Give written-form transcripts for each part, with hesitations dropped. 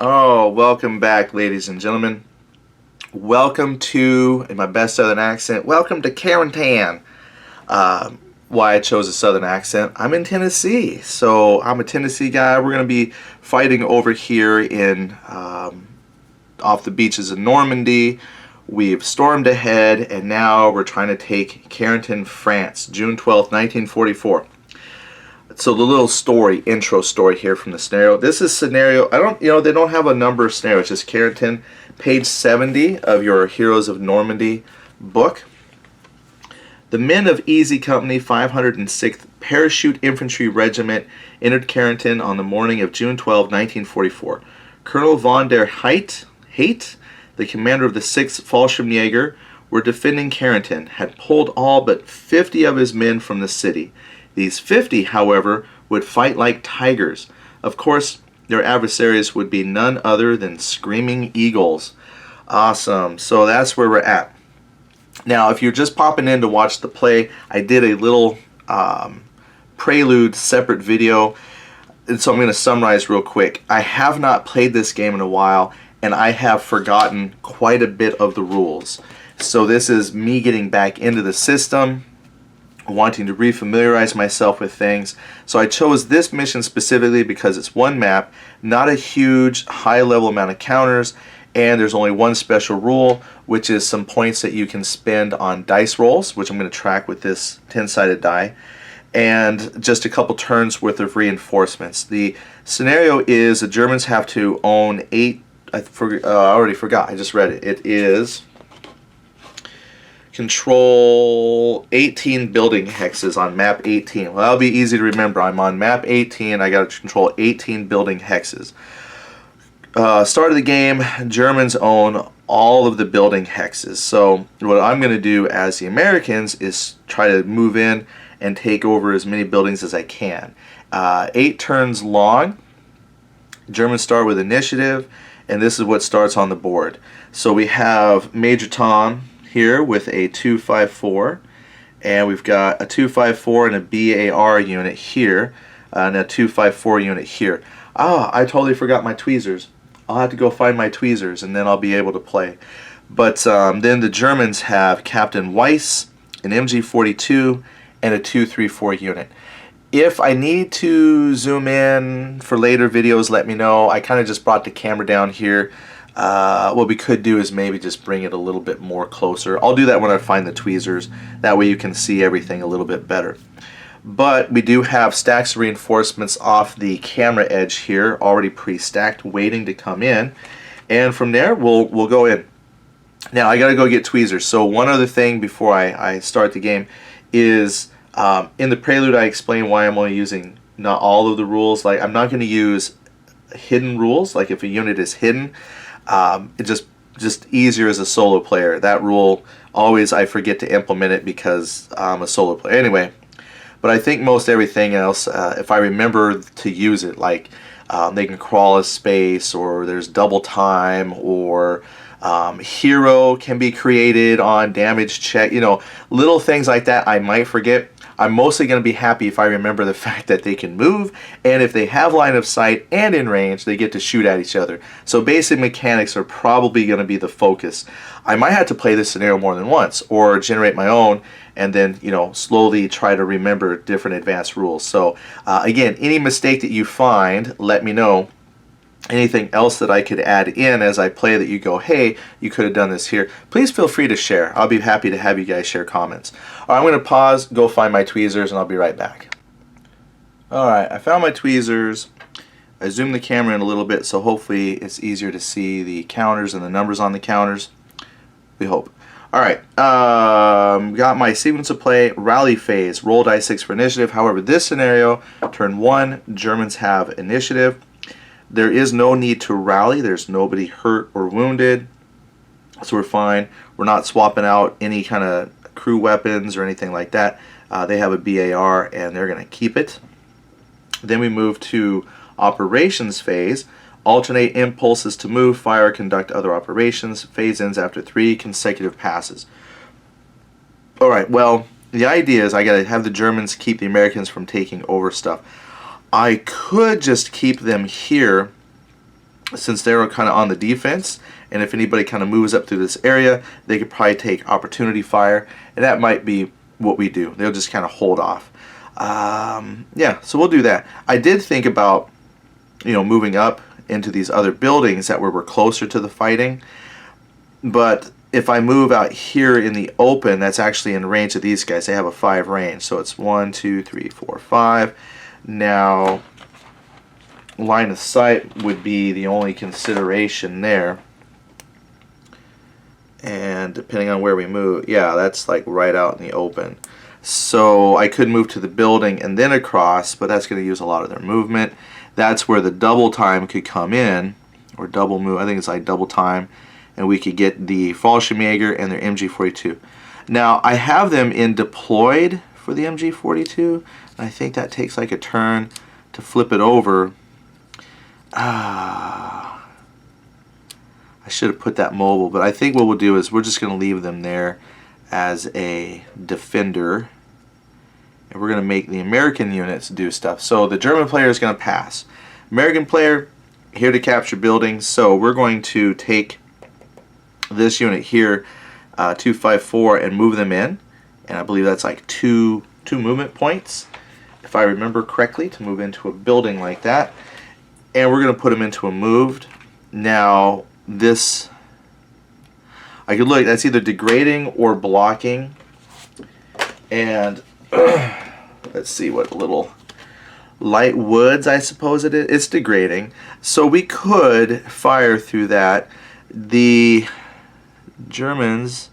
Oh, welcome back, ladies and gentlemen. Welcome to, in my best southern accent, welcome to Carentan. Why I chose a southern accent. I'm in Tennessee, so I'm a Tennessee guy. We're going to be fighting over here in off the beaches of Normandy. We've stormed ahead, and now we're trying to take Carentan, France, June 12th, 1944. So the little story, intro story here from the scenario. This is scenario, they don't have a number of scenarios, just Carentan, page 70 of your Heroes of Normandy book. The men of Easy Company 506th Parachute Infantry Regiment entered Carentan on the morning of June 12, 1944. Colonel von der Haidt, the commander of the 6th Fallschirmjäger, were defending Carentan, had pulled all but 50 of his men from the city. These 50, however, would fight like tigers. Of course, their adversaries would be none other than screaming eagles. Awesome. So that's where we're at. Now, if you're just popping in to watch the play, I did a little prelude separate video, and so I'm going to summarize real quick. I have not played this game in a while, and I have forgotten quite a bit of the rules. So this is me getting back into the system, wanting to refamiliarize myself with things. So I chose this mission specifically because it's one map, not a huge high-level amount of counters, and there's only one special rule, which is some points that you can spend on dice rolls, which I'm going to track with this 10-sided die, and just a couple turns worth of reinforcements. The scenario is the Germans have to own 8, I already forgot, I just read it. It is control 18 building hexes on map 18. Well, that'll be easy to remember. I'm on map 18. I got to control 18 building hexes. Start of the game, Germans own all of the building hexes. So what I'm going to do as the Americans is try to move in and take over as many buildings as I can. 8 turns long. Germans start with initiative, and this is what starts on the board. So we have Major Tom here with a 254, and we've got a 254 and a BAR unit here, and a 254 unit here. I totally forgot my tweezers. I'll have to go find my tweezers, and then I'll be able to play. But then the Germans have Captain Weiss, an MG42, and a 234 unit. If I need to zoom in for later videos, let me know. I kind of just brought the camera down here. What we could do is maybe just bring it a little bit more closer. I'll do that when I find the tweezers. That way you can see everything a little bit better. But we do have stacks of reinforcements off the camera edge here, already pre-stacked, waiting to come in. And from there, we'll go in. Now, I got to go get tweezers. So one other thing before I start the game is, in the prelude, I explained why I'm only using not all of the rules. Like, I'm not going to use hidden rules. Like, if a unit is hidden, it's just easier as a solo player. That rule, always I forget to implement it because I'm a solo player. Anyway, but I think most everything else, if I remember to use it, like they can crawl a space, or there's double time, or hero can be created on damage check, little things like that I might forget. I'm mostly going to be happy if I remember the fact that they can move, and if they have line of sight and in range, they get to shoot at each other. So basic mechanics are probably going to be the focus. I might have to play this scenario more than once, or generate my own, and then slowly try to remember different advanced rules. So again, any mistake that you find, let me know. Anything else that I could add in as I play that you go, hey, you could have done this here, please feel free to share. I'll be happy to have you guys share comments. All right, I'm going to pause, go find my tweezers, and I'll be right back. All right, I found my tweezers. I zoomed the camera in a little bit, so hopefully it's easier to see the counters and the numbers on the counters. We hope. All right, got my sequence of play, rally phase, roll die 6 for initiative. However, this scenario, turn 1, Germans have initiative. There is no need to rally. There's nobody hurt or wounded, so we're fine. We're not swapping out any kind of crew weapons or anything like that. They have a BAR, and they're going to keep it. Then we move to operations phase. Alternate impulses to move, fire, conduct other operations. Phase ends after 3 consecutive passes. Alright, well, the idea is I got to have the Germans keep the Americans from taking over stuff. I could just keep them here since they're kind of on the defense, and if anybody kind of moves up through this area, they could probably take opportunity fire, and that might be what we do. They'll just kind of hold off. Yeah, so we'll do that. I did think about, moving up into these other buildings that were closer to the fighting, but if I move out here in the open, that's actually in range of these guys. They have a 5 range, so it's 1, 2, 3, 4, 5. Now, line of sight would be the only consideration there, and depending on where we move, yeah, that's like right out in the open. So I could move to the building and then across, but that's going to use a lot of their movement. That's where the double time could come in, or double move. I think it's like double time, and we could get the Fallschirmjäger and their MG42. Now I have them in deployed for the MG42, and I think that takes like a turn to flip it over. I should have put that mobile, but I think what we'll do is we're just going to leave them there as a defender, and we're going to make the American units do stuff. So the German player is going to pass. American player here to capture buildings, so we're going to take this unit here, 254, and move them in, and I believe that's like two movement points, if I remember correctly, to move into a building like that. And we're going to put them into a moved. Now this, I could look, that's either degrading or blocking, and let's see what little light woods, I suppose it is. It's degrading, so we could fire through that. The Germans,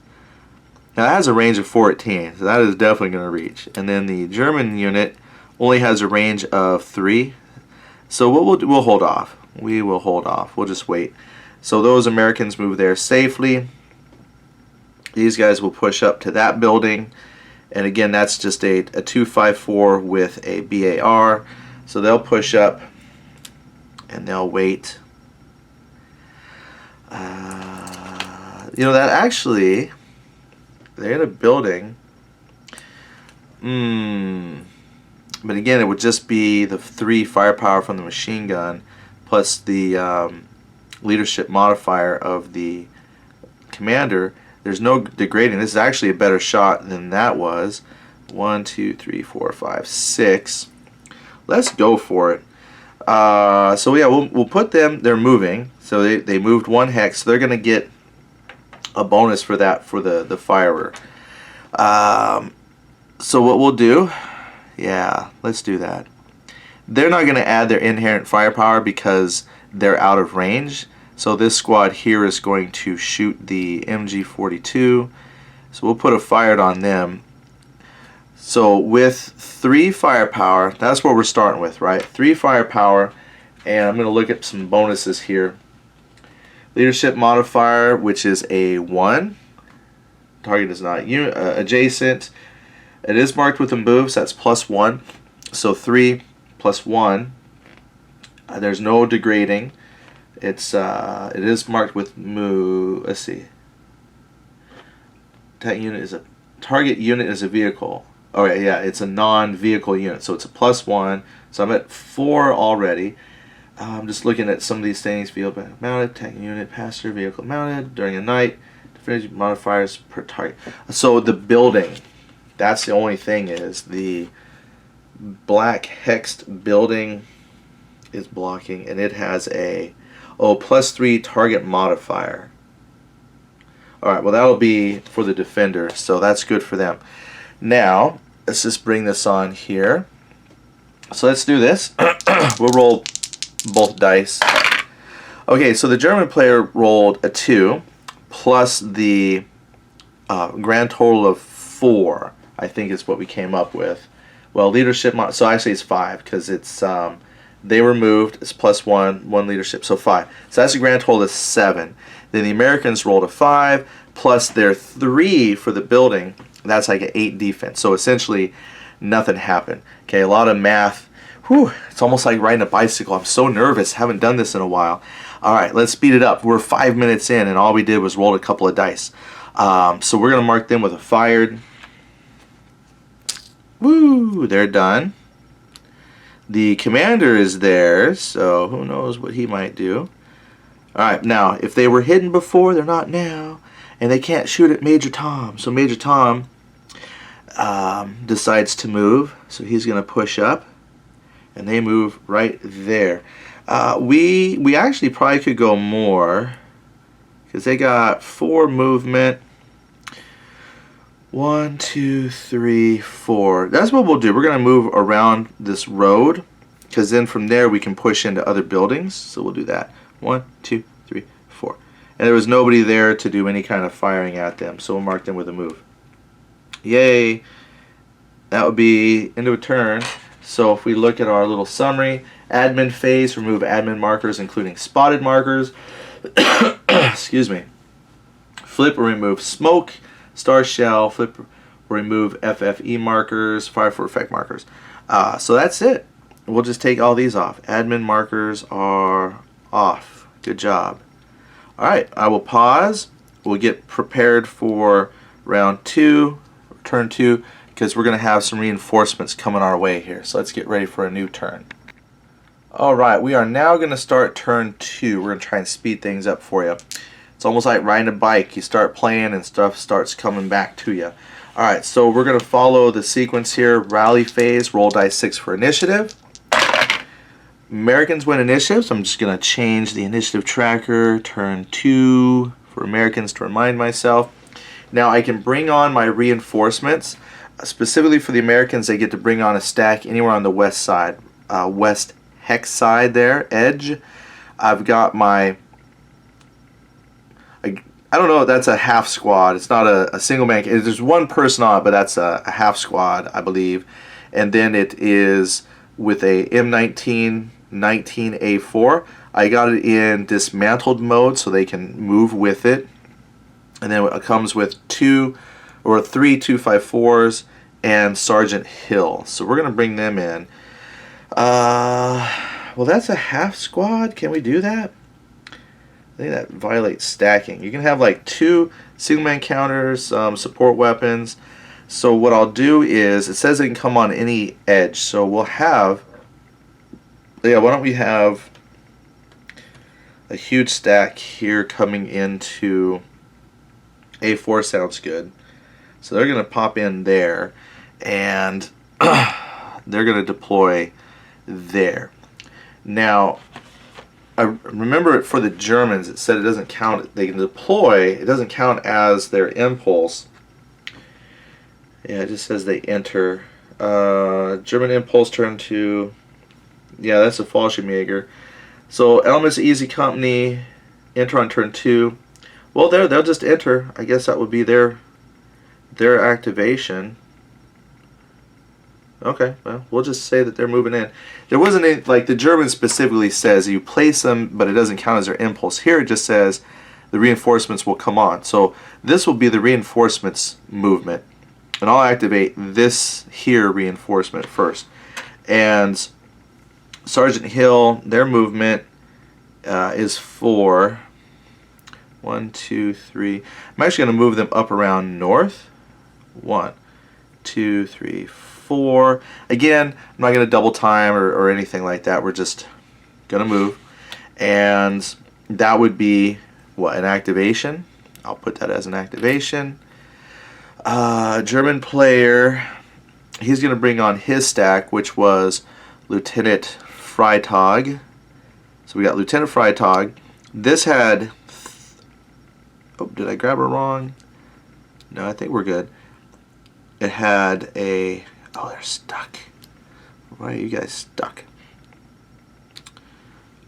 now that has a range of 14, so that is definitely going to reach, and then the German unit only has a range of 3, so we'll hold off. We will hold off. We'll just wait. So those Americans move there safely. These guys will push up to that building, and again, that's just a 254 with a BAR. So they'll push up and they'll wait. That actually, they're in a building. But again, it would just be the 3 firepower from the machine gun plus the leadership modifier of the commander. There's no degrading. This is actually a better shot than that was. 1, 2, 3, 4, 5, 6. Let's go for it. So yeah, we'll put them. They're moving, so they moved 1 hex. So they're gonna get a bonus for that for the firer. So what we'll do, yeah, let's do that. They're not gonna add their inherent firepower because they're out of range. So this squad here is going to shoot the MG42. So we'll put a fired on them. So with 3 firepower, that's what we're starting with, right? 3 firepower, and I'm going to look at some bonuses here. Leadership modifier, which is a 1. Target is not adjacent. It is marked with a move, so that's +1. So 3 + 1. There's no degrading. It is marked with move. Let's see. Target unit is a vehicle. Oh yeah, it's a non-vehicle unit, so it's a +1. So I'm at 4 already. I'm just looking at some of these things. Field mounted, tank unit, passenger vehicle mounted during the night. Defensive modifiers per target. So the building, that's the only thing, is the black hexed building is blocking, and it has a +3 target modifier. Alright, well that'll be for the defender, so that's good for them. Now, let's just bring this on here. So let's do this. We'll roll both dice. Okay, so the German player rolled a 2 plus the grand total of 4, I think is what we came up with. Well, leadership, so actually it's 5 because it's they were moved. It's +1, 1 leadership, so 5. So that's a grand total of 7. Then the Americans rolled a 5 plus their 3 for the building. That's like an 8 defense. So essentially, nothing happened. Okay, a lot of math. Whew, it's almost like riding a bicycle. I'm so nervous. Haven't done this in a while. All right, let's speed it up. We're 5 minutes in, and all we did was roll a couple of dice. So we're gonna mark them with a fired. Woo! They're done. The commander is there, so who knows what he might do. Alright, now, if they were hidden before, they're not now. And they can't shoot at Major Tom. So Major Tom decides to move. So he's going to push up. And they move right there. We actually probably could go more. Because they got 4 movement. 1, 2, 3, 4. That's what we'll do. We're going to move around this road. Because then from there we can push into other buildings. So we'll do that. 1, 2, 3, 4. And there was nobody there to do any kind of firing at them. So we'll mark them with a move. Yay. That would be into a turn. So if we look at our little summary, admin phase, remove admin markers including spotted markers. Excuse me. Flip or remove smoke, star shell, flip or remove FFE markers, fire for effect markers. So that's it. We'll just take all these off. Admin markers are off. Good job. Alright, I will pause. We'll get prepared for round 2, turn 2, because we're going to have some reinforcements coming our way here. So let's get ready for a new turn. Alright, we are now going to start turn 2. We're going to try and speed things up for you. It's almost like riding a bike. You start playing and stuff starts coming back to you. Alright, so we're going to follow the sequence here. Rally phase, roll dice 6 for initiative. Americans win initiative, so I'm just going to change the initiative tracker. Turn 2 for Americans to remind myself. Now I can bring on my reinforcements. Specifically for the Americans, they get to bring on a stack anywhere on the west side. West hex side there, edge. I've got my... I don't know if that's a half squad. It's not a single man. There's one person on it, but that's a half squad, I believe. And then it is with a M19 19A4. I got it in dismantled mode so they can move with it. And then it comes with 3 254s and Sergeant Hill. So we're going to bring them in. Well, that's a half squad. Can we do that? I think that violates stacking. You can have like 2 single man counters, support weapons. So what I'll do is, it says it can come on any edge. So we'll have, yeah, why don't we have a huge stack here coming into A4 sounds good. So they're going to pop in there and they're going to deploy there. Now, I remember for the Germans it said it doesn't count, they can deploy, it doesn't count as their impulse. Yeah, it just says they enter. German impulse turn 2. Yeah, that's a Fallschirmjäger. So Elements Easy Company, enter on turn 2. Well, they'll just enter. I guess that would be their activation. Okay, well, we'll just say that they're moving in. There wasn't any, like the German specifically says you place them, but it doesn't count as their impulse. Here it just says the reinforcements will come on. So this will be the reinforcements movement. And I'll activate this here reinforcement first. And Sergeant Hill, their movement is 4. 1, 2, 3. I'm actually going to move them up around north. 1, 2, 3, 4. Again, I'm not going to double time or anything like that. We're just going to move. And that would be, what, an activation? I'll put that as an activation. German player, he's going to bring on his stack, which was Lieutenant Freitag. So we got Lieutenant Freitag. This had... Oh, did I grab her wrong? No, I think we're good. It had a... Oh, they're stuck. Why are you guys stuck?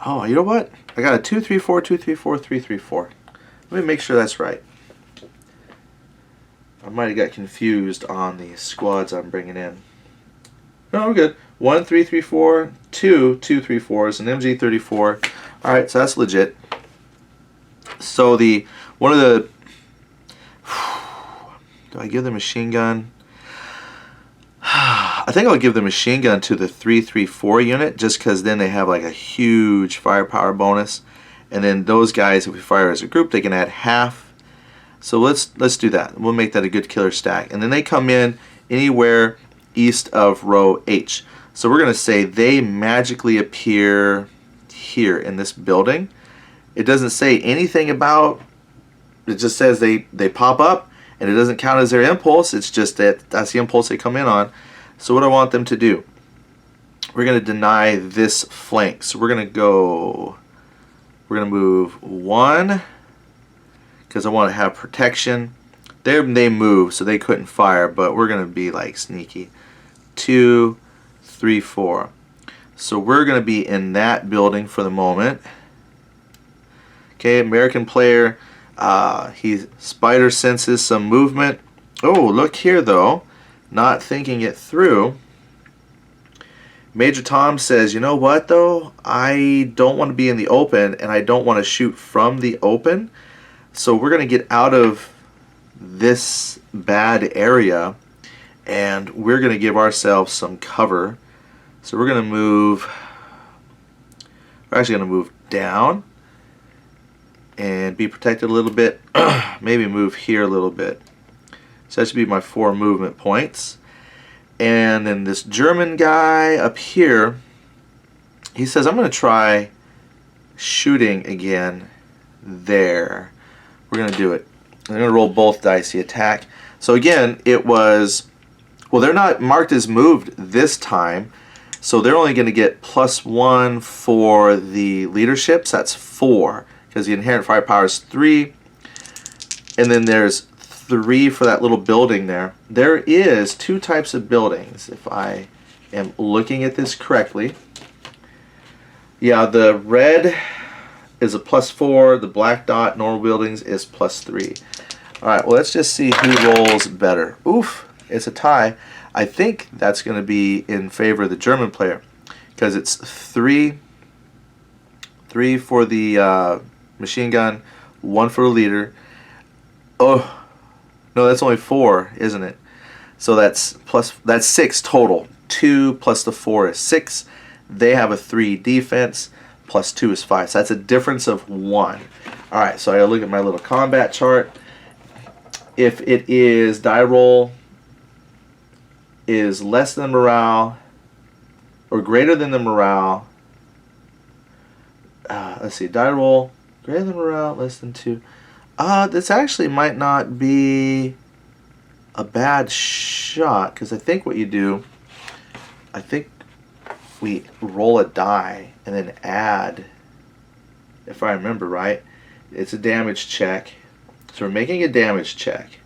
Oh, you know what? I got a 2, 3, 4, 2, 3, 4, 3, 3, 4. Let me make sure that's right. I might have got confused on the squads I'm bringing in. No, we're good. 1, 3, 3, 4, 2, 2, 3, 4s, an MG34. Alright, so that's legit. So the one of the... Do I give the machine gun? I think I'll give the machine gun to the 334 unit just because then they have like a huge firepower bonus. And then those guys, if we fire as a group, they can add half. So let's do that. We'll make that a good killer stack. And then they come in anywhere east of row H. So we're going to say they magically appear here in this building. It doesn't say anything about, it just says they pop up, and it doesn't count as their impulse. It's just that's the impulse they come in on. So what do I want them to do? We're going to deny this flank. So we're going to move 1, because I want to have protection. They move, so they couldn't fire, but we're going to be like sneaky. 2, 3, 4. So we're going to be in that building for the moment. Okay, American player, he spider senses some movement. Oh, look here though, not thinking it through. Major Tom says, you know what though, I don't want to be in the open, and I don't want to shoot from the open. So we're going to get out of this bad area, and we're going to give ourselves some cover. So we're going to move, we're actually going to move down and be protected a little bit. Maybe move here a little bit. So that should be my 4 movement points. And then this German guy up here, he says, I'm going to try shooting again there. We're going to do it. I'm going to roll both dice, the attack. So again, it was, well, they're not marked as moved this time, so they're only going to get +1 for the leaderships. That's 4, because the inherent firepower is 3. And then there's 3 for that little building there. There is 2 types of buildings, if I am looking at this correctly. Yeah, the red is a +4, the black dot, normal buildings, is +3. Alright, well, let's just see who rolls better. Oof, it's a tie. I think that's going to be in favor of the German player, because it's 3 for the machine gun, 1 for the leader. Oh, no, that's only 4, isn't it? So that's 6 total. 2 plus the 4 is 6. They have a 3 defense, +2 is 5. So that's a difference of 1. All right, so I gotta look at my little combat chart. If it is die roll is less than morale or greater than the morale, let's see, die roll greater than morale, less than 2. This actually might not be a bad shot, because I think what you do, I think we roll a die and then add, if I remember right, it's a damage check. So we're making a damage check.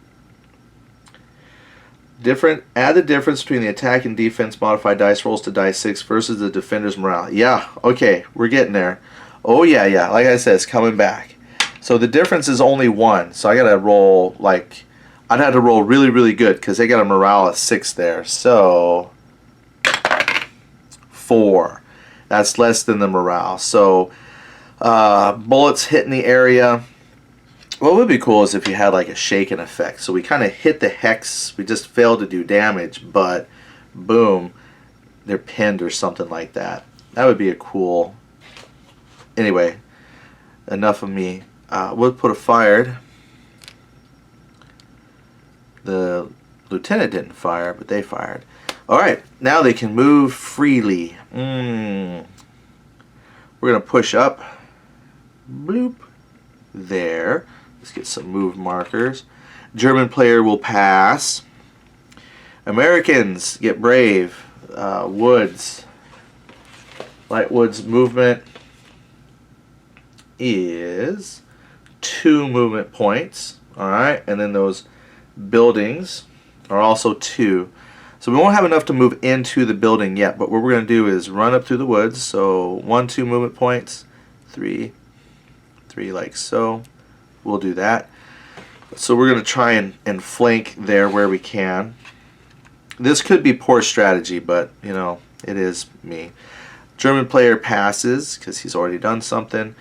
Add the difference between the attack and defense modified dice rolls to die 6 versus the defender's morale. Yeah, okay, we're getting there. Oh yeah, like I said, it's coming back. So the difference is only 1. So I gotta roll, like, I'd have to roll really, really good, because they got a morale of 6 there. So 4. That's less than the morale. So bullets hitting the area. What would be cool is if you had like a shaken effect. So we kind of hit the hex, we just failed to do damage, but boom, they're pinned or something like that. That would be a cool. Anyway, enough of me. We'll put a fired. The lieutenant didn't fire, but they fired. Alright, now they can move freely. We're going to push up. Bloop. There. Let's get some move markers. German player will pass. Americans get brave. Woods. Light Woods movement is 2 movement points. Alright, and then those buildings are also 2. So we won't have enough to move into the building yet, but what we're going to do is run up through the woods. So 1, 2 movement points, 3, 3 like so. We'll do that. So we're going to try and flank there where we can. This could be poor strategy, but you know, it is me. German player passes because he's already done something.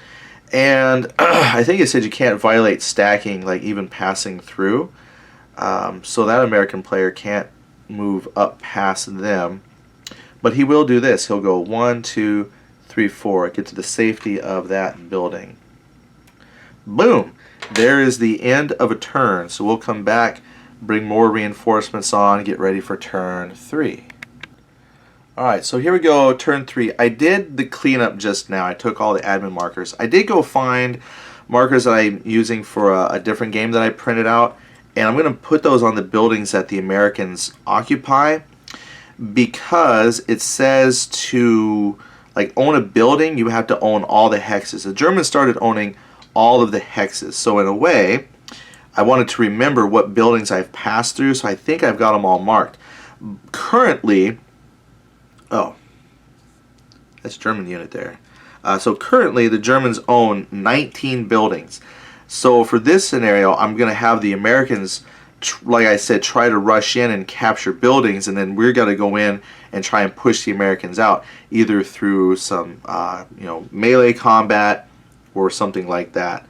And I think it said you can't violate stacking, like even passing through. So that American player can't move up past them. But he will do this. He'll go 1, 2, 3, 4. Get to the safety of that building. Boom! There is the end of a turn. So we'll come back, bring more reinforcements on, get ready for turn 3. Alright, so here we go, turn 3. I did the cleanup just now. I took all the admin markers. I did go find markers that I'm using for a different game that I printed out, and I'm going to put those on the buildings that the Americans occupy, because it says to own a building, you have to own all the hexes. The Germans started owning all of the hexes, so in a way I wanted to remember what buildings I've passed through, so I think I've got them all marked. Currently, oh, that's German unit there. So currently the Germans own 19 buildings. So for this scenario, I'm going to have the Americans, like I said, try to rush in and capture buildings, and then we're going to go in and try and push the Americans out, either through some melee combat or something like that.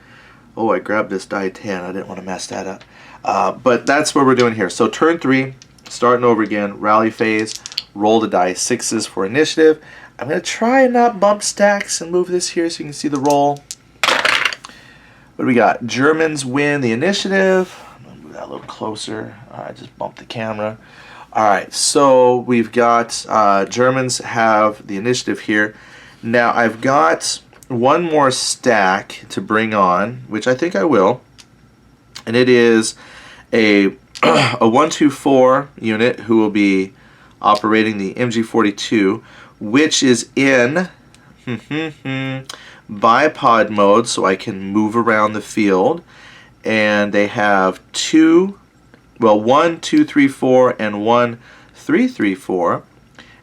Oh, I grabbed this die 10. I didn't want to mess that up. But that's what we're doing here. So turn 3, starting over again, rally phase. Roll the die 6s for initiative. I'm going to try and not bump stacks and move this here so you can see the roll. What do we got? Germans win the initiative. I'm going to move that a little closer. I just bumped the camera. Alright, so we've got Germans have the initiative here. Now I've got one more stack to bring on, which I think I will. And it is a 124 unit who will be operating the MG42, which is in bipod mode, so I can move around the field. And they have 1, 2, 3, 4, and 1, 3, 3, 4.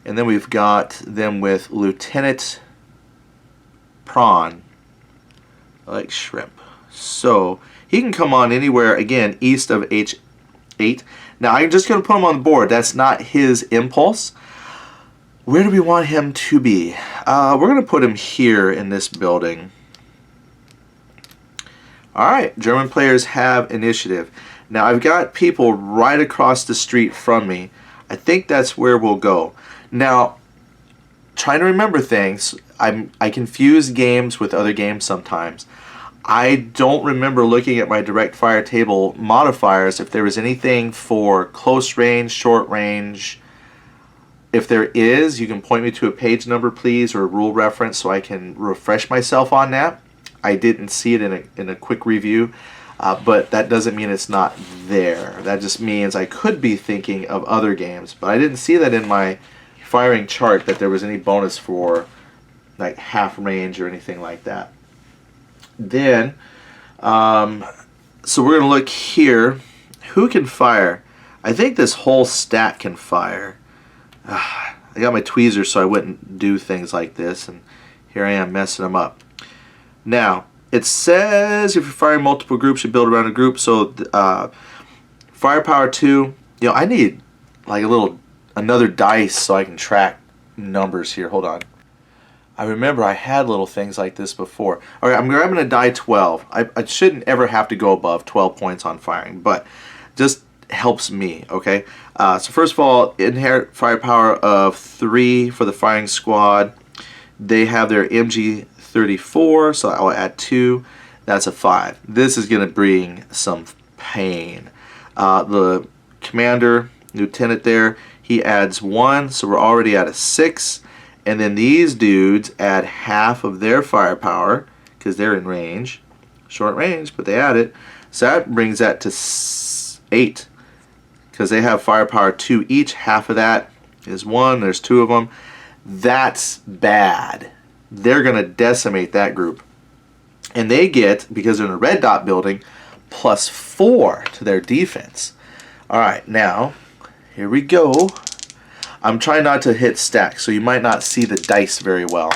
And then we've got them with Lieutenant Prawn. I like shrimp. So he can come on anywhere, again, east of H8. Now I'm just going to put him on the board. That's not his impulse. Where do we want him to be? We're going to put him here in this building. Alright, German players have initiative. Now I've got people right across the street from me. I think that's where we'll go. Now, trying to remember things, I confuse games with other games sometimes. I don't remember looking at my direct fire table modifiers if there was anything for close range, short range. If there is, you can point me to a page number, please, or a rule reference so I can refresh myself on that. I didn't see it in a quick review, but that doesn't mean it's not there. That just means I could be thinking of other games, but I didn't see that in my firing chart that there was any bonus for like half range or anything like that. Then, so we're going to look here. Who can fire? I think this whole stat can fire. I got my tweezers so I wouldn't do things like this, and here I am messing them up. Now, it says if you're firing multiple groups, you build around a group. So, firepower 2. I need like another dice so I can track numbers here. Hold on. I remember I had little things like this before. Alright, I'm grabbing a die 12. I shouldn't ever have to go above 12 points on firing, but just helps me, okay? So first of all, inherent firepower of 3 for the firing squad. They have their MG34, so I'll add 2. That's a 5. This is going to bring some pain. The commander, lieutenant there, he adds 1, so we're already at a 6. And then these dudes add half of their firepower because they're in range, short range, but they add it. So that brings that to 8 because they have firepower 2 each. Half of that is 1. There's 2 of them. That's bad. They're going to decimate that group. And they get, because they're in a red dot building, +4 to their defense. Alright, now, here we go. I'm trying not to hit stacks, so you might not see the dice very well.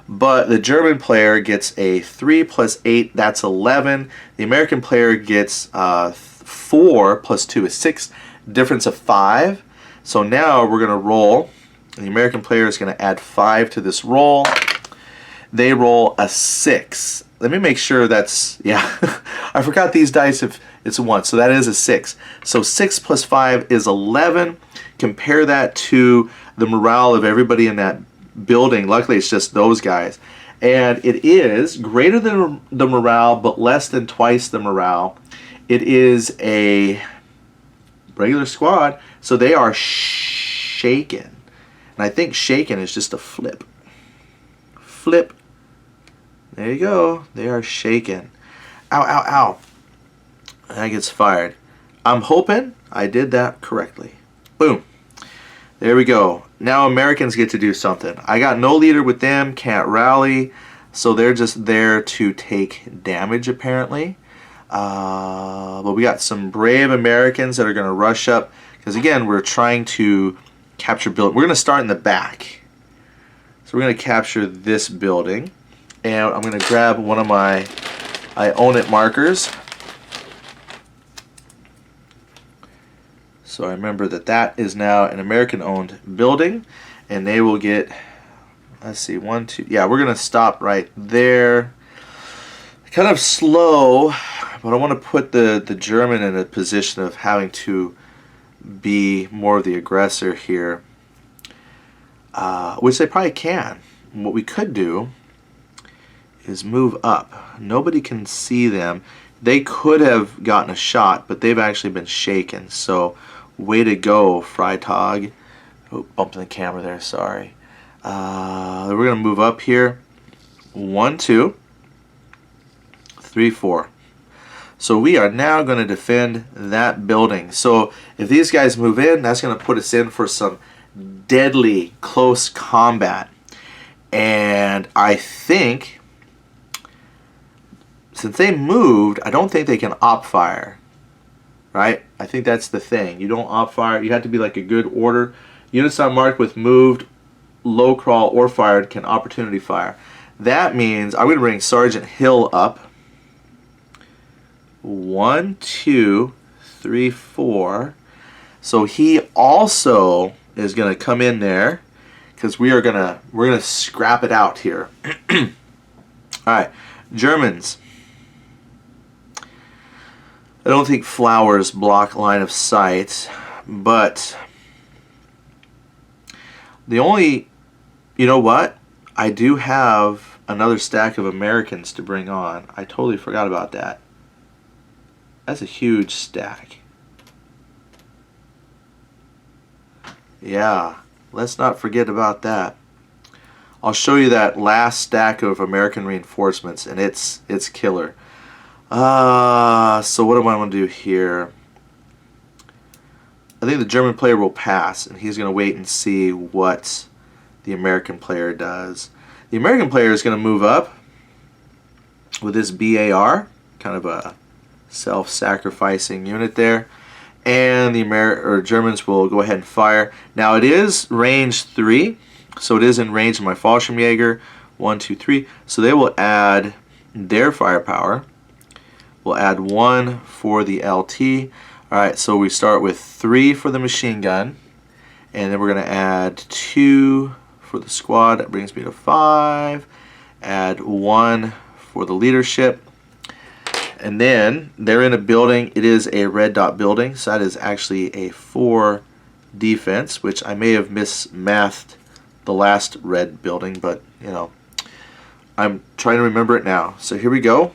But the German player gets a 3 plus 8, that's 11. The American player gets 4 plus 2 is 6, difference of 5. So now we're going to roll. The American player is going to add 5 to this roll. They roll a 6. Let me make sure that's, yeah, I forgot these dice if it's a 1, so that is a 6. So 6 plus 5 is 11. Compare that to the morale of everybody in that building. Luckily, it's just those guys. And it is greater than the morale, but less than twice the morale. It is a regular squad, so they are shaken. And I think shaken is just a flip. Flip. There you go. They are shaken. Ow, ow, ow. And that gets fired. I'm hoping I did that correctly. Boom. There we go. Now Americans get to do something. I got no leader with them, can't rally, so they're just there to take damage apparently. But we got some brave Americans that are going to rush up, because again, we're trying to capture building. We're going to start in the back. So we're going to capture this building, and I'm going to grab one of my I own it markers. So I remember that that is now an American-owned building, and they will get, let's see, 1, 2, yeah, we're going to stop right there. Kind of slow, but I want to put the German in a position of having to be more of the aggressor here, which they probably can. What we could do is move up. Nobody can see them. They could have gotten a shot, but they've actually been shaken, so way to go, Freitag. Oh, bumping the camera there, sorry. We're going to move up here. 1, 2, 3, 4. So we are now going to defend that building. So if these guys move in, that's going to put us in for some deadly close combat. And I think, since they moved, I don't think they can op fire. Right? I think that's the thing. You don't op fire. You have to be like a good order. Units not marked with moved, low crawl, or fired can opportunity fire. That means I'm going to bring Sergeant Hill up. 1, 2, 3, 4. So he also is going to come in there, because we're gonna scrap it out here. All right, Germans. I don't think flowers block line of sight, but the only, you know what? I do have another stack of Americans to bring on. I totally forgot about that. That's a huge stack. Yeah, let's not forget about that. I'll show you that last stack of American reinforcements, and it's killer. So what do I want to do here? I think the German player will pass, and he's going to wait and see what the American player does. The American player is going to move up with this BAR, kind of a self-sacrificing unit there, and the Germans will go ahead and fire. Now it is range 3, so it is in range of my Fallschirmjäger. 1, 2, 3. So they will add their firepower. We'll add 1 for the LT. Alright, so we start with 3 for the machine gun, and then we're going to add 2 for the squad. That brings me to 5. Add 1 for the leadership. And then they're in a building. It is a red dot building, so that is actually a 4 defense, which I may have mismathed the last red building, but you know, I'm trying to remember it now. So here we go.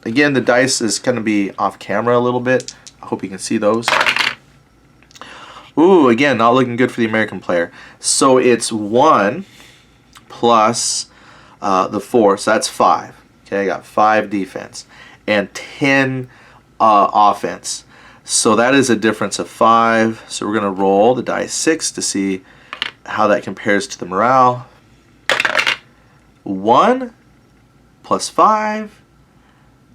Again, the dice is going to be off camera a little bit. I hope you can see those. Ooh, again, not looking good for the American player. So it's 1 plus the 4, so that's 5. Okay, I got 5 defense and 10 offense. So that is a difference of 5. So we're going to roll the die 6 to see how that compares to the morale. 1 plus 5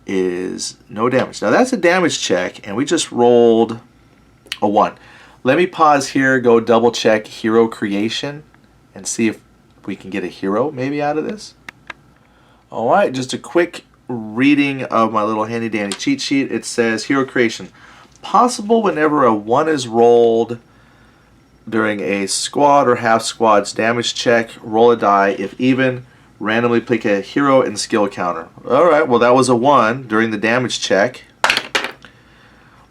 is no damage. Now that's a damage check, and we just rolled a 1. Let me pause here, go double check hero creation, and see if we can get a hero maybe out of this. Alright, just a quick reading of my little handy dandy cheat sheet. It says hero creation. Possible whenever a 1 is rolled during a squad or half squad's damage check, roll a die. If even, randomly pick a hero and skill counter. Alright, well that was a 1 during the damage check.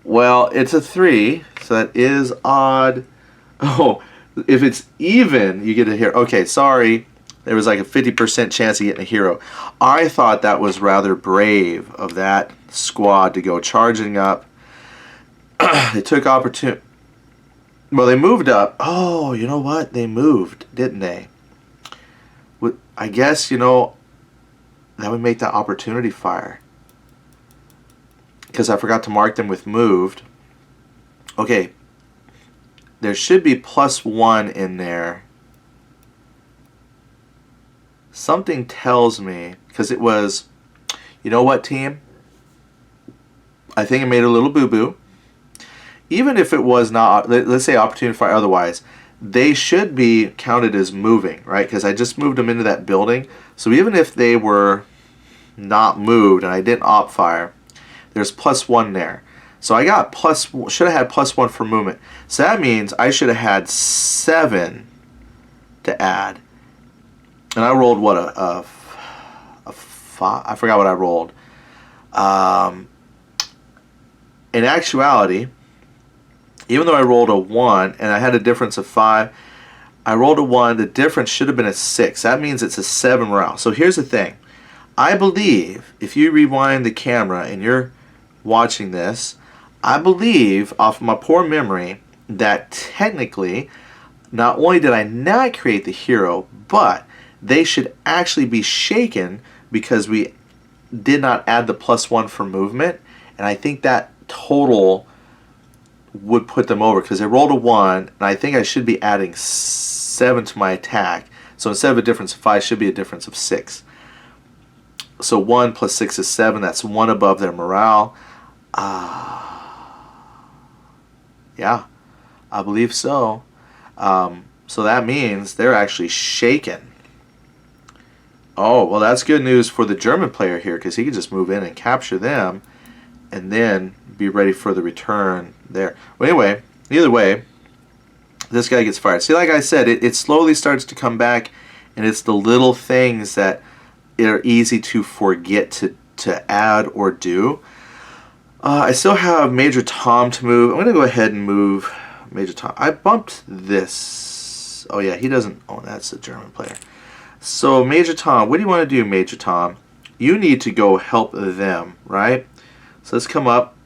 Well, it's a 3, so that is odd. Oh, if it's even, you get a hero. Okay, sorry. There was like a 50% chance of getting a hero. I thought that was rather brave of that squad to go charging up. They took opportunity. Well, they moved up. Oh, you know what? They moved, didn't they? I guess, you know, that would make that opportunity fire. Because I forgot to mark them with moved. Okay. There should be +1 in there. Something tells me, because it was, you know what, team? I think I made a little boo-boo. Even if it was not, let's say opportunity fire otherwise, they should be counted as moving, right? Because I just moved them into that building. So even if they were not moved and I didn't op fire, there's +1 there. So I got should have had +1 for movement. So that means I should have had 7 to add. And I rolled what, a 5? I forgot what I rolled. In actuality, even though I rolled a 1 and I had a difference of 5, I rolled a 1. The difference should have been a 6. That means it's a 7 morale. So here's the thing. I believe, if you rewind the camera and you're watching this, I believe, off my poor memory, that technically, not only did I not create the hero, but they should actually be shaken because we did not add the +1 for movement. And I think that total would put them over because they rolled a 1, and I think I should be adding 7 to my attack. So instead of a difference of 5, it should be a difference of 6. So 1 + 6 is 7. That's 1 above their morale. Yeah, I believe so. So that means they're actually shaken. Oh, well, that's good news for the German player here because he can just move in and capture them and then be ready for the return there. Well, anyway, either way, this guy gets fired. See, like I said, it slowly starts to come back, and it's the little things that are easy to forget to add or do. I still have Major Tom to move. I'm going to go ahead and move Major Tom. I bumped this. Oh, yeah, he doesn't. Oh, that's a German player. So, Major Tom, what do you want to do, Major Tom? You need to go help them, right? So, let's come up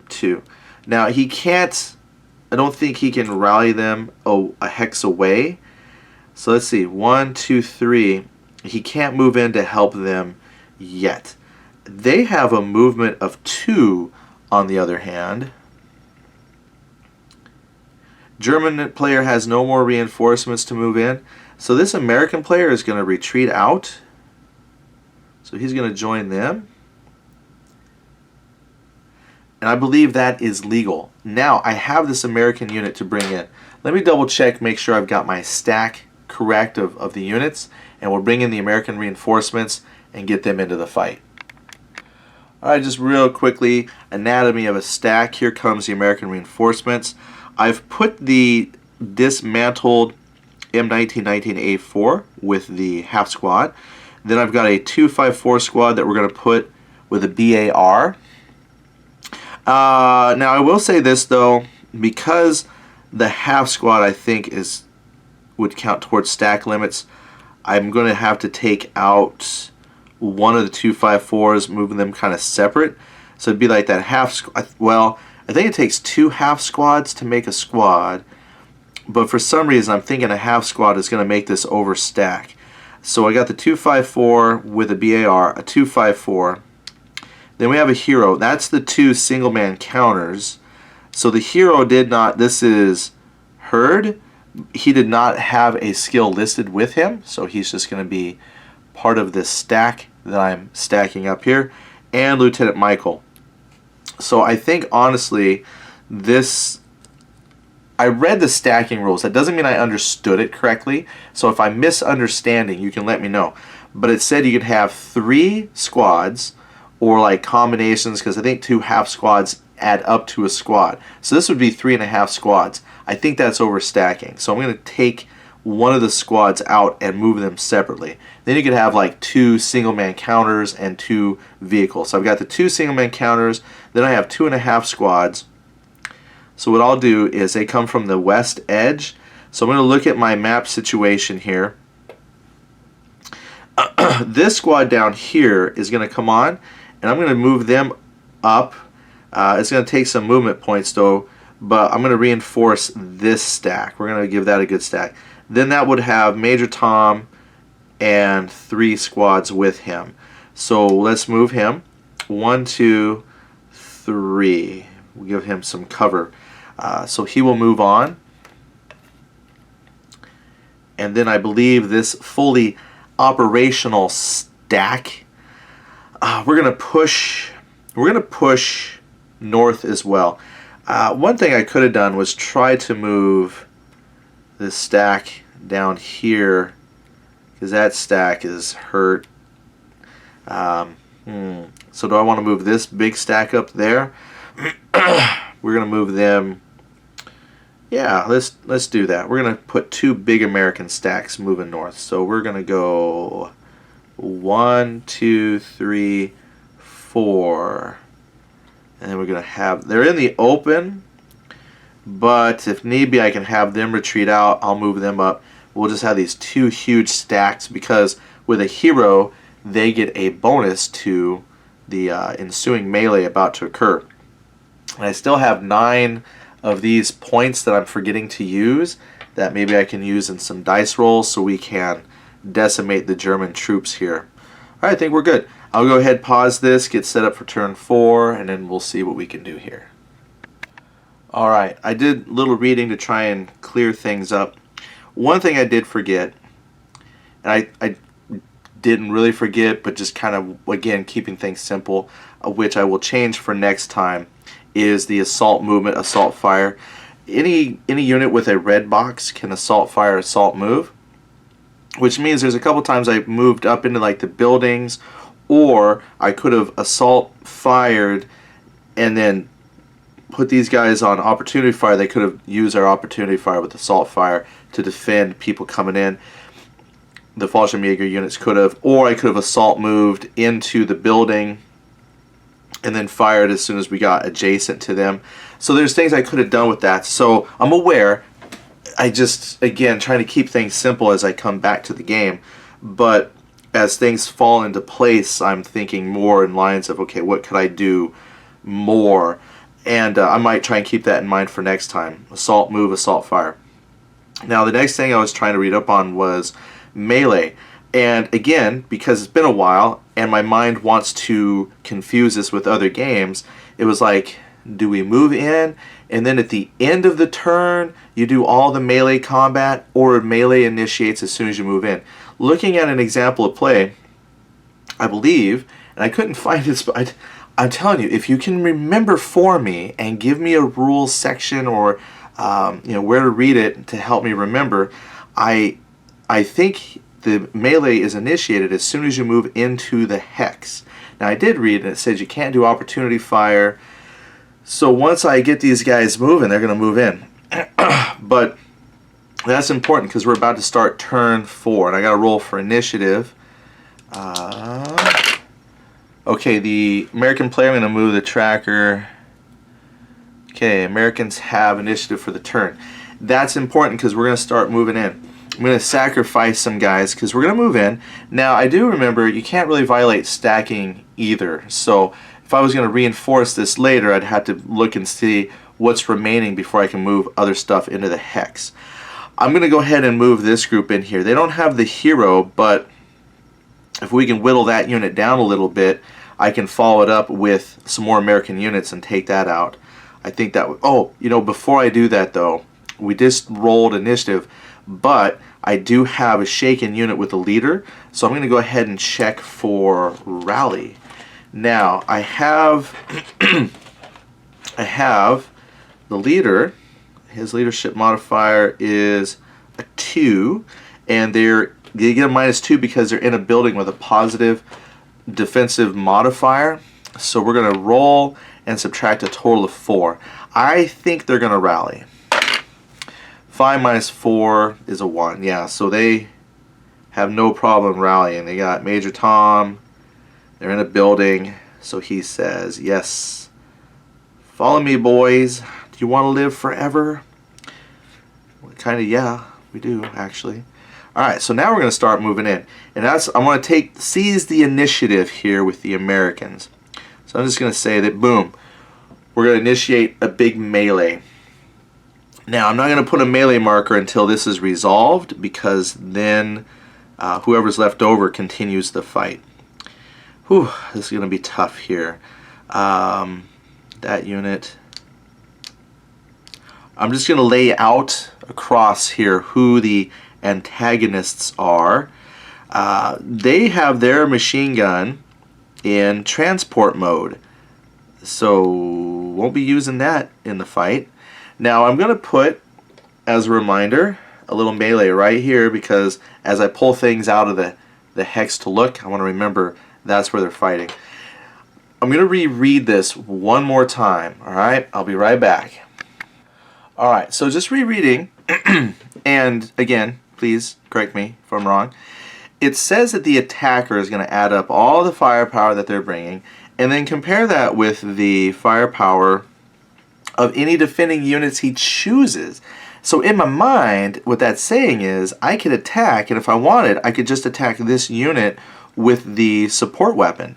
2. Now, he can't, I don't think he can rally them a hex away. So, let's see. 1, 2, 3. He can't move in to help them yet. They have a movement of 2 on the other hand. German player has no more reinforcements to move in. So this American player is going to retreat out. So he's going to join them. And I believe that is legal. Now I have this American unit to bring in. Let me double check, make sure I've got my stack correct of the units. And we'll bring in the American reinforcements and get them into the fight. Alright, just real quickly, anatomy of a stack. Here comes the American reinforcements. I've put the dismantled M1919A4 with the half squad. Then I've got a 254 squad that we're going to put with a BAR. Now I will say this though, because the half squad I think would count towards stack limits, I'm going to have to take out one of the 254s, moving them kind of separate. So it'd be like that half squad. Well, I think it takes 2 half squads to make a squad, but for some reason I'm thinking a half squad is going to make this overstack. So I got the 254 with a BAR, a 254. Then we have a hero. That's the 2 single man counters. So the hero did not, this is Herd. He did not have a skill listed with him, so he's just going to be part of this stack that I'm stacking up here. And Lieutenant Michael. So I think honestly I read the stacking rules. That doesn't mean I understood it correctly. So if I'm misunderstanding, you can let me know. But it said you could have 3 squads or like combinations, because I think 2 half squads add up to a squad. So this would be 3.5 squads. I think that's overstacking. So I'm going to take one of the squads out and move them separately. Then you could have like 2 single man counters and 2 vehicles. So I've got the 2 single man counters, then I have 2.5 squads. So what I'll do is they come from the west edge. So I'm going to look at my map situation here. This squad down here is going to come on, and I'm going to move them up. It's going to take some movement points though, but I'm going to reinforce this stack. We're going to give that a good stack. Then that would have Major Tom and 3 squads with him. So let's move him. 1, 2, 3. We'll give him some cover. So he will move on. And then I believe this fully operational stack, we're gonna push north as well. One thing I could have done was try to move this stack down here, because that stack is hurt. So do I want to move this big stack up there? We're gonna move them. Yeah, let's do that. We're gonna put 2 big American stacks moving north. So we're gonna go 1, 2, 3, 4, and then we're gonna have, they're in the open, but if need be I can have them retreat out. I'll move them up. We'll just have these 2 huge stacks, because with a hero they get a bonus to the ensuing melee about to occur. And I still have 9 of these points that I'm forgetting to use, that maybe I can use in some dice rolls so we can decimate the German troops here. Alright, I think we're good. I'll go ahead, pause this, get set up for turn 4, and then we'll see what we can do here. Alright, I did a little reading to try and clear things up. One thing I did forget, and I didn't really forget, but just kind of, again, keeping things simple, which I will change for next time, is the assault movement, assault fire. Any unit with a red box can assault fire, assault move, which means there's a couple times I moved up into like the buildings, or I could have assault fired and then put these guys on opportunity fire. They could have used our opportunity fire with assault fire to defend people coming in. The Fallschirmjäger units could have, or I could have assault moved into the building and then fired as soon as we got adjacent to them. So there's things I could have done with that. So I'm aware. I just, again, trying to keep things simple as I come back to the game. But as things fall into place, I'm thinking more in lines of, okay, what could I do more? And I might try and keep that in mind for next time. Assault move, assault fire. Now the next thing I was trying to read up on was melee. And again, because it's been a while and my mind wants to confuse this with other games, it was like, do we move in and then at the end of the turn you do all the melee combat, or melee initiates as soon as you move in? Looking at an example of play, I believe, and I couldn't find this, but I'm telling you, if you can remember for me and give me a rules section or where to read it to help me remember, I think the melee is initiated as soon as you move into the hex. Now I did read, and it says you can't do opportunity fire. So once I get these guys moving, they're going to move in. But that's important because we're about to start turn 4, and I got to roll for initiative. Okay, the American player, I'm going to move the tracker. Okay, Americans have initiative for the turn. That's important because we're going to start moving in. I'm going to sacrifice some guys because we're going to move in. Now, I do remember you can't really violate stacking either. So if I was going to reinforce this later, I'd have to look and see what's remaining before I can move other stuff into the hex. I'm going to go ahead and move this group in here. They don't have the hero, but if we can whittle that unit down a little bit, I can follow it up with some more American units and take that out. I think that would... Oh, before I do that though, we just rolled initiative, but I do have a shaken unit with a leader, so I'm going to go ahead and check for rally. Now, I have I have the leader. His leadership modifier is a 2, and they get a -2 because they're in a building with a positive defensive modifier. So we're going to roll and subtract a total of 4. I think they're going to rally. 5 minus 4 is a 1. Yeah, so they have no problem rallying. They got Major Tom. They're in a building. So he says, yes, follow me, boys. Do you want to live forever? Well, kind of, yeah, we do, actually. Alright, so now we're going to start moving in. And I want to seize the initiative here with the Americans. So I'm just going to say that, boom, we're going to initiate a big melee. Now, I'm not going to put a melee marker until this is resolved, because then whoever's left over continues the fight. Whew, this is going to be tough here. That unit. I'm just going to lay out across here who the antagonists are. They have their machine gun in transport mode, so won't be using that in the fight. Now I'm going to put, as a reminder, a little melee right here, because as I pull things out of the hex to look, I want to remember that's where they're fighting. I'm going to reread this one more time, alright? I'll be right back. Alright, so just rereading, and again, please correct me if I'm wrong. It says that the attacker is going to add up all the firepower that they're bringing, and then compare that with the firepower of any defending units he chooses. So in my mind, what that's saying is I could attack, and if I wanted, I could just attack this unit with the support weapon.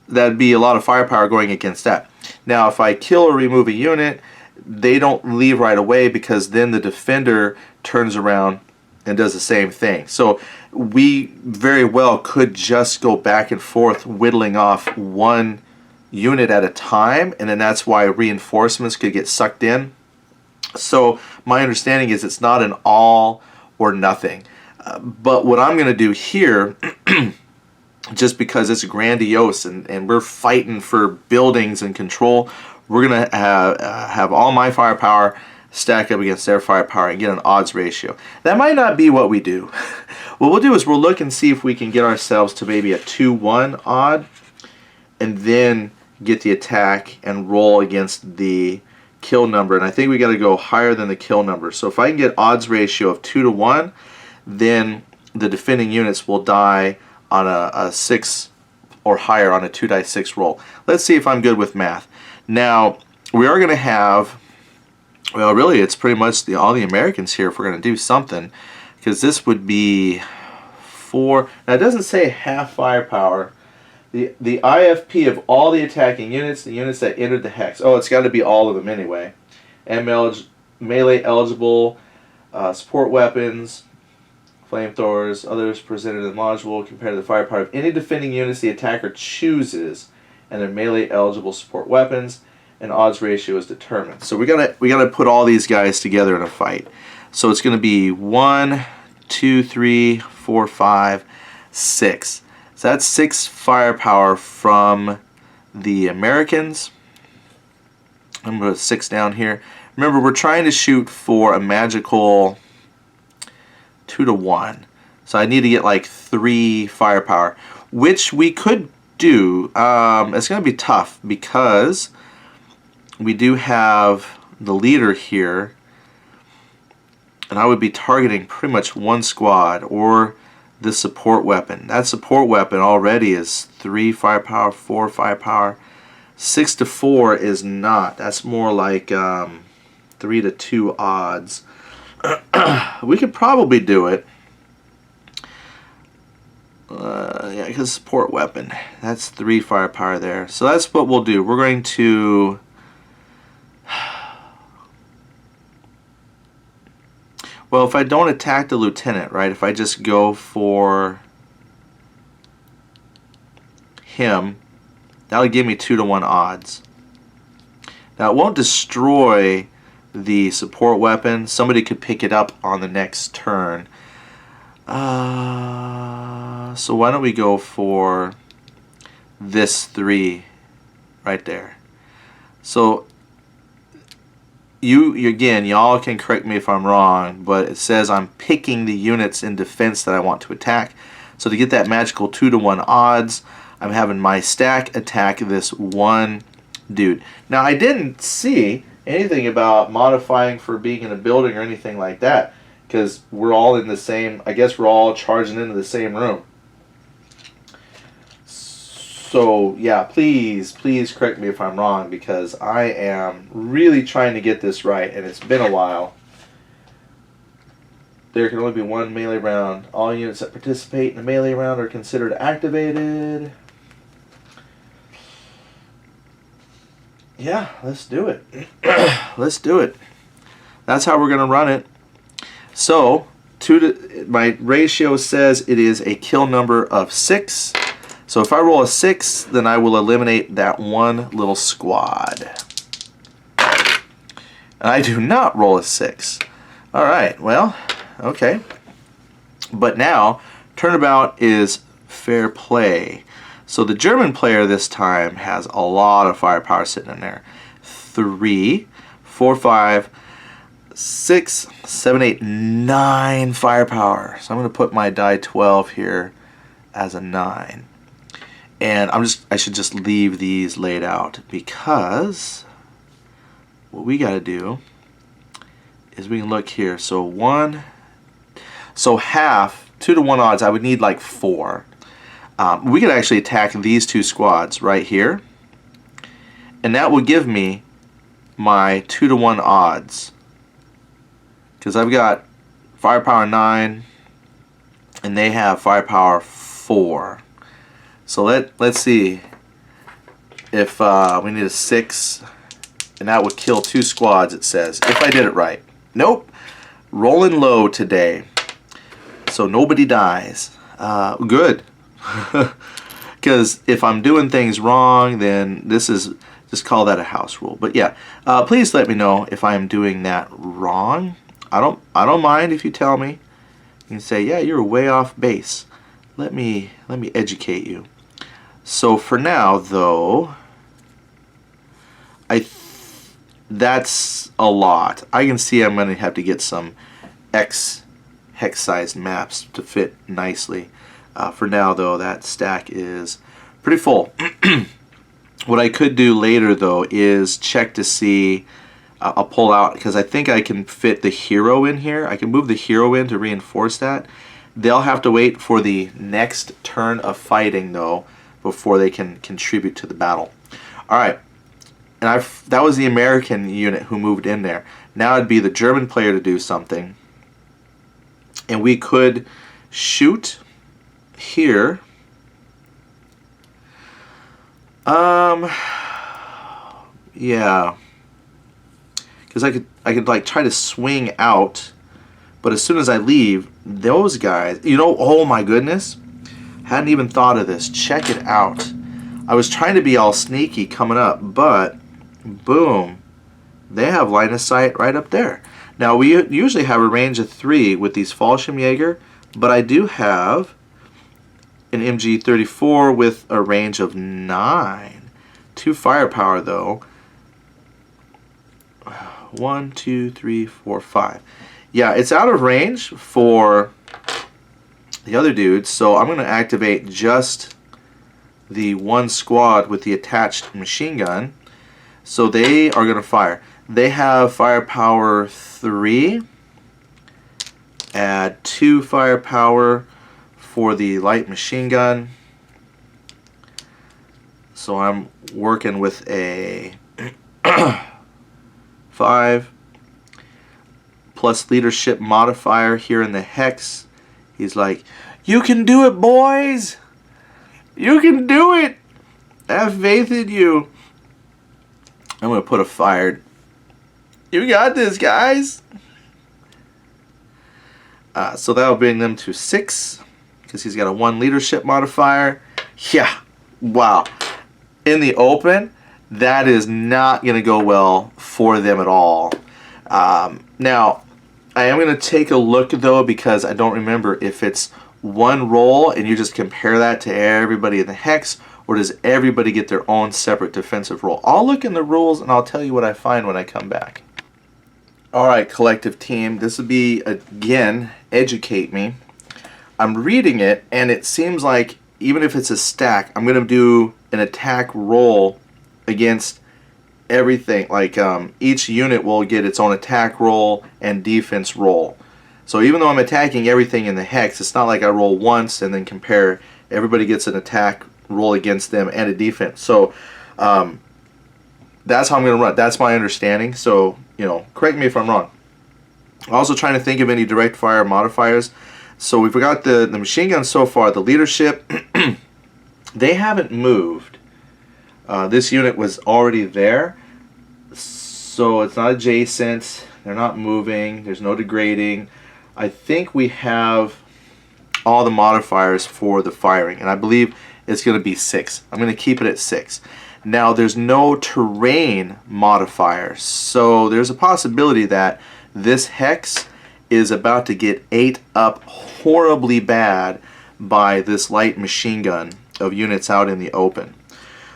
That'd be a lot of firepower going against that. Now, if I kill or remove a unit, they don't leave right away, because then the defender turns around and does the same thing. So we very well could just go back and forth whittling off one unit at a time, and then that's why reinforcements could get sucked in. So my understanding is it's not an all or nothing. But what I'm going to do here, just because it's grandiose and we're fighting for buildings and control, we're going to have all my firepower stack up against their firepower and get an odds ratio. That might not be what we do. What we'll do is we'll look and see if we can get ourselves to maybe a 2-1 odd, and then get the attack and roll against the kill number. And I think we got to go higher than the kill number. So if I can get odds ratio of 2-1, then the defending units will die on a 6 or higher on a 2-die-6 roll. Let's see if I'm good with math. Now, we are going to have, well, really, it's pretty much all the Americans here if we're going to do something, because this would be 4. Now, it doesn't say half firepower. The IFP of all the attacking units, the units that entered the hex. Oh, it's got to be all of them anyway. Melee eligible, support weapons, flamethrowers, others presented in the module compared to the firepower of any defending units the attacker chooses, and their melee eligible support weapons, and odds ratio is determined. So we gotta put all these guys together in a fight. So it's gonna be 1, 2, 3, 4, 5, 6. So that's 6 firepower from the Americans. I'm going to put 6 down here. Remember, we're trying to shoot for a magical 2-1. So I need to get like 3 firepower, which we could do. It's going to be tough because we do have the leader here, and I would be targeting pretty much one squad or this support weapon. That support weapon already is 3 firepower, 4 firepower. 6 to 4 is not. That's more like 3 to 2 odds. We could probably do it. Yeah, because support weapon. That's 3 firepower there. So that's what we'll do. We're going to... Well, if I don't attack the lieutenant, right, if I just go for him, that'll give me 2-1 odds. Now, it won't destroy the support weapon. Somebody could pick it up on the next turn. So why don't we go for this 3 right there. So again, y'all can correct me if I'm wrong, but it says I'm picking the units in defense that I want to attack. So to get that magical 2-1 odds, I'm having my stack attack this one dude. Now, I didn't see anything about modifying for being in a building or anything like that, because we're all in the same, I guess we're all charging into the same room. So, yeah, please correct me if I'm wrong, because I am really trying to get this right, and it's been a while. There can only be 1 melee round. All units that participate in a melee round are considered activated. Yeah, let's do it. Let's do it. that's how we're going to run it. So my ratio says it is a kill number of 6. So if I roll a 6, then I will eliminate that one little squad. And I do not roll a 6. Alright, well, okay. But now, turnabout is fair play. So the German player this time has a lot of firepower sitting in there. 3, 4, 5, 6, 7, 8, 9 firepower. So I'm going to put my die 12 here as a 9. And I should just leave these laid out, because what we got to do is we can look here. So half, 2 to 1 odds, I would need like 4. We could actually attack these 2 squads right here, and that will give me my 2 to 1 odds, because I've got firepower 9 and they have firepower 4. So let's see if we need a 6, and that would kill 2 squads, it says, if I did it right. Nope, rolling low today, so nobody dies. Good. Because if I'm doing things wrong, then this is, just call that a house rule. But yeah, please let me know if I am doing that wrong. I don't mind if you tell me. You can say, yeah, you're way off base. Let me educate you. So for now, though, that's a lot. I can see I'm going to have to get some X hex-sized maps to fit nicely. For now, though, that stack is pretty full. What I could do later, though, is check to see. I'll pull out, because I think I can fit the hero in here. I can move the hero in to reinforce that. They'll have to wait for the next turn of fighting, though, before they can contribute to the battle. All right, and that was the American unit who moved in there. Now it'd be the German player to do something, and we could shoot here. Yeah, because I could like try to swing out, but as soon as I leave, those guys, oh my goodness, hadn't even thought of this. Check it out. I was trying to be all sneaky coming up, but boom, they have line of sight right up there. Now we usually have a range of 3 with these Fallschirmjäger, but I do have an MG34 with a range of 9. 2 firepower though. 1, 2, 3, 4, 5. Yeah, it's out of range for the other dudes, so I'm going to activate just the 1 squad with the attached machine gun. So they are going to fire. They have firepower 3. Add 2 firepower for the light machine gun. So I'm working with a 5 plus leadership modifier here in the hex. He's like, you can do it, boys! You can do it! Have faith in you. I'm going to put a fire. You got this, guys! So that'll bring them to 6, because he's got a 1 leadership modifier. Yeah, wow. In the open, that is not going to go well for them at all. Now, I am going to take a look, though, because I don't remember if it's 1 roll and you just compare that to everybody in the hex, or does everybody get their own separate defensive roll. I'll look in the rules and I'll tell you what I find when I come back. Alright, collective team, this would be, again, educate me. I'm reading it, and it seems like even if it's a stack, I'm going to do an attack roll against everything. Like each unit will get its own attack roll and defense roll. So even though I'm attacking everything in the hex, it's not like I roll once and then compare. Everybody gets an attack roll against them and a defense. So that's how I'm going to run. That's my understanding. So, correct me if I'm wrong. I'm also trying to think of any direct fire modifiers. So we've got the machine gun so far, the leadership. They haven't moved. This unit was already there, so it's not adjacent. They're not moving. There's no degrading. I think we have all the modifiers for the firing, and I believe it's going to be 6. I'm going to keep it at 6. Now there's no terrain modifier, so there's a possibility that this hex is about to get ate up horribly bad by this light machine gun of units out in the open.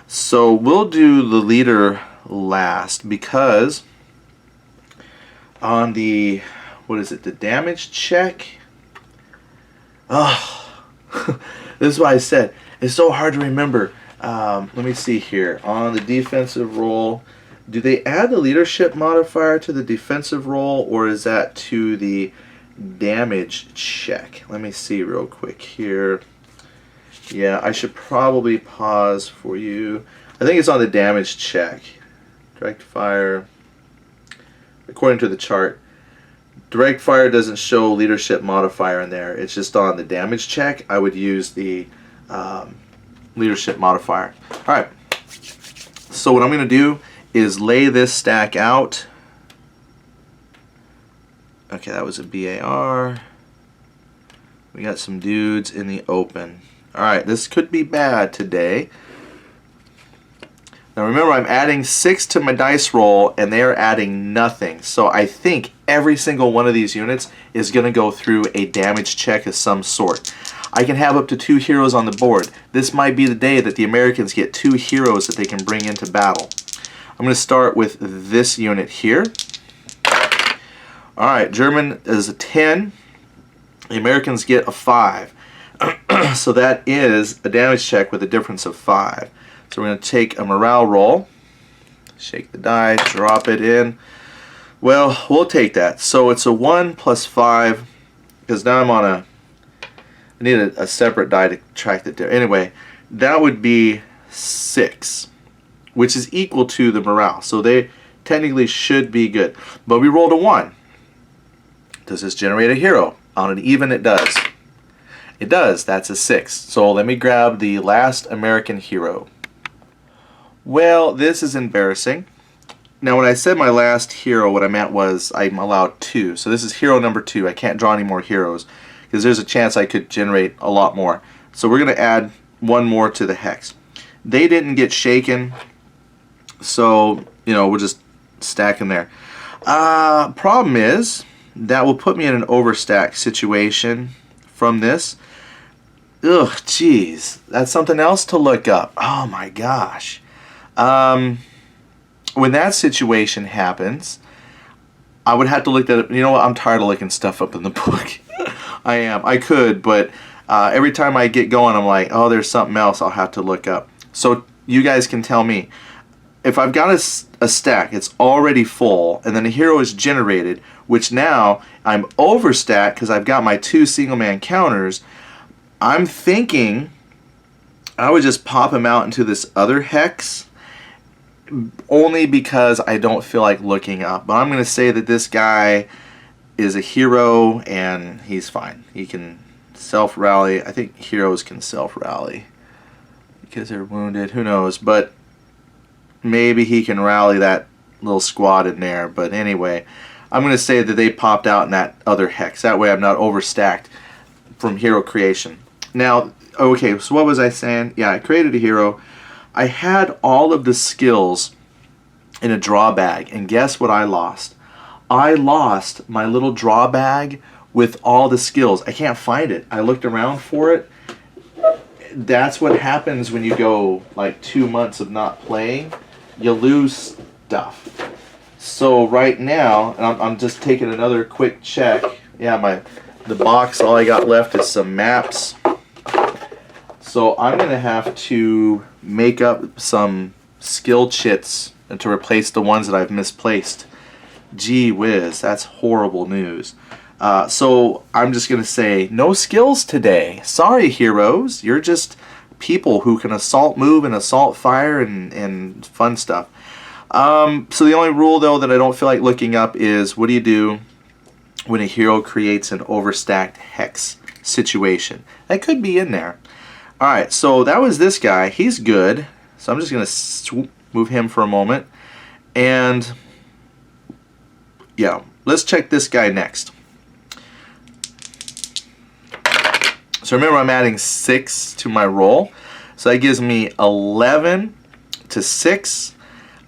So we'll do the leader last, because on the, what is it, the damage check? Oh, this is why I said it's so hard to remember. Let me see here. On the defensive roll, do they add the leadership modifier to the defensive roll, or is that to the damage check? Let me see real quick here. Yeah, I should probably pause for you. I think it's on the damage check. Direct fire. According to the chart, direct fire doesn't show leadership modifier in there. It's just on the damage check. I would use the leadership modifier. Alright, so what I'm going to do is lay this stack out. Okay, that was a BAR. We got some dudes in the open. Alright, this could be bad today. Now remember, I'm adding 6 to my dice roll, and they are adding nothing. So I think every single one of these units is going to go through a damage check of some sort. I can have up to 2 heroes on the board. This might be the day that the Americans get 2 heroes that they can bring into battle. I'm going to start with this unit here. Alright, German is a 10. The Americans get a 5. So that is a damage check with a difference of 5. So we're going to take a morale roll, shake the die, drop it in. Well, we'll take that. So it's a 1 plus 5, because now I'm on a, I need a separate die to track the difference. Anyway, that would be 6, which is equal to the morale. So they technically should be good. But we rolled a 1. Does this generate a hero? On an even, it does. It does. That's a 6. So let me grab the last American hero. Well, this is embarrassing. Now, when I said my last hero, what I meant was I'm allowed 2. So this is hero number 2. I can't draw any more heroes, because there's a chance I could generate a lot more. So we're going to add 1 more to the hex. They didn't get shaken, so, you know, we'll just stack in there. Problem is, that will put me in an overstack situation from this. Ugh, jeez. That's something else to look up. Oh my gosh. When that situation happens, I would have to look at it. You know what? I'm tired of looking stuff up in the book. I am. I could, but every time I get going, I'm like, oh, there's something else I'll have to look up. So you guys can tell me. If I've got a stack, it's already full, and then a hero is generated, which now I'm overstacked because I've got my 2 single-man counters, I'm thinking I would just pop him out into this other hex, only because I don't feel like looking up. But I'm going to say that this guy is a hero, and he's fine. He can self-rally. I think heroes can self-rally because they're wounded. Who knows? But maybe he can rally that little squad in there. But anyway, I'm going to say that they popped out in that other hex. That way I'm not overstacked from hero creation. Now, okay, so what was I saying? Yeah, I created a hero. I had all of the skills in a draw bag, and guess what I lost? I lost my little draw bag with all the skills. I can't find it. I looked around for it. That's what happens when you go like 2 months of not playing. You lose stuff. So right now, and I'm just taking another quick check. Yeah, the box, all I got left is some maps. So I'm going to have to make up some skill chits and to replace the ones that I've misplaced. Gee whiz, that's horrible news. So I'm just going to say, no skills today. Sorry, heroes. You're just people who can assault move and assault fire and fun stuff. So the only rule, though, that I don't feel like looking up is, what do you do when a hero creates an overstacked hex situation? That could be in there. Alright, so that was this guy. He's good. So I'm just going to move him for a moment. And, yeah, let's check this guy next. So remember, I'm adding 6 to my roll. So that gives me 11 to 6.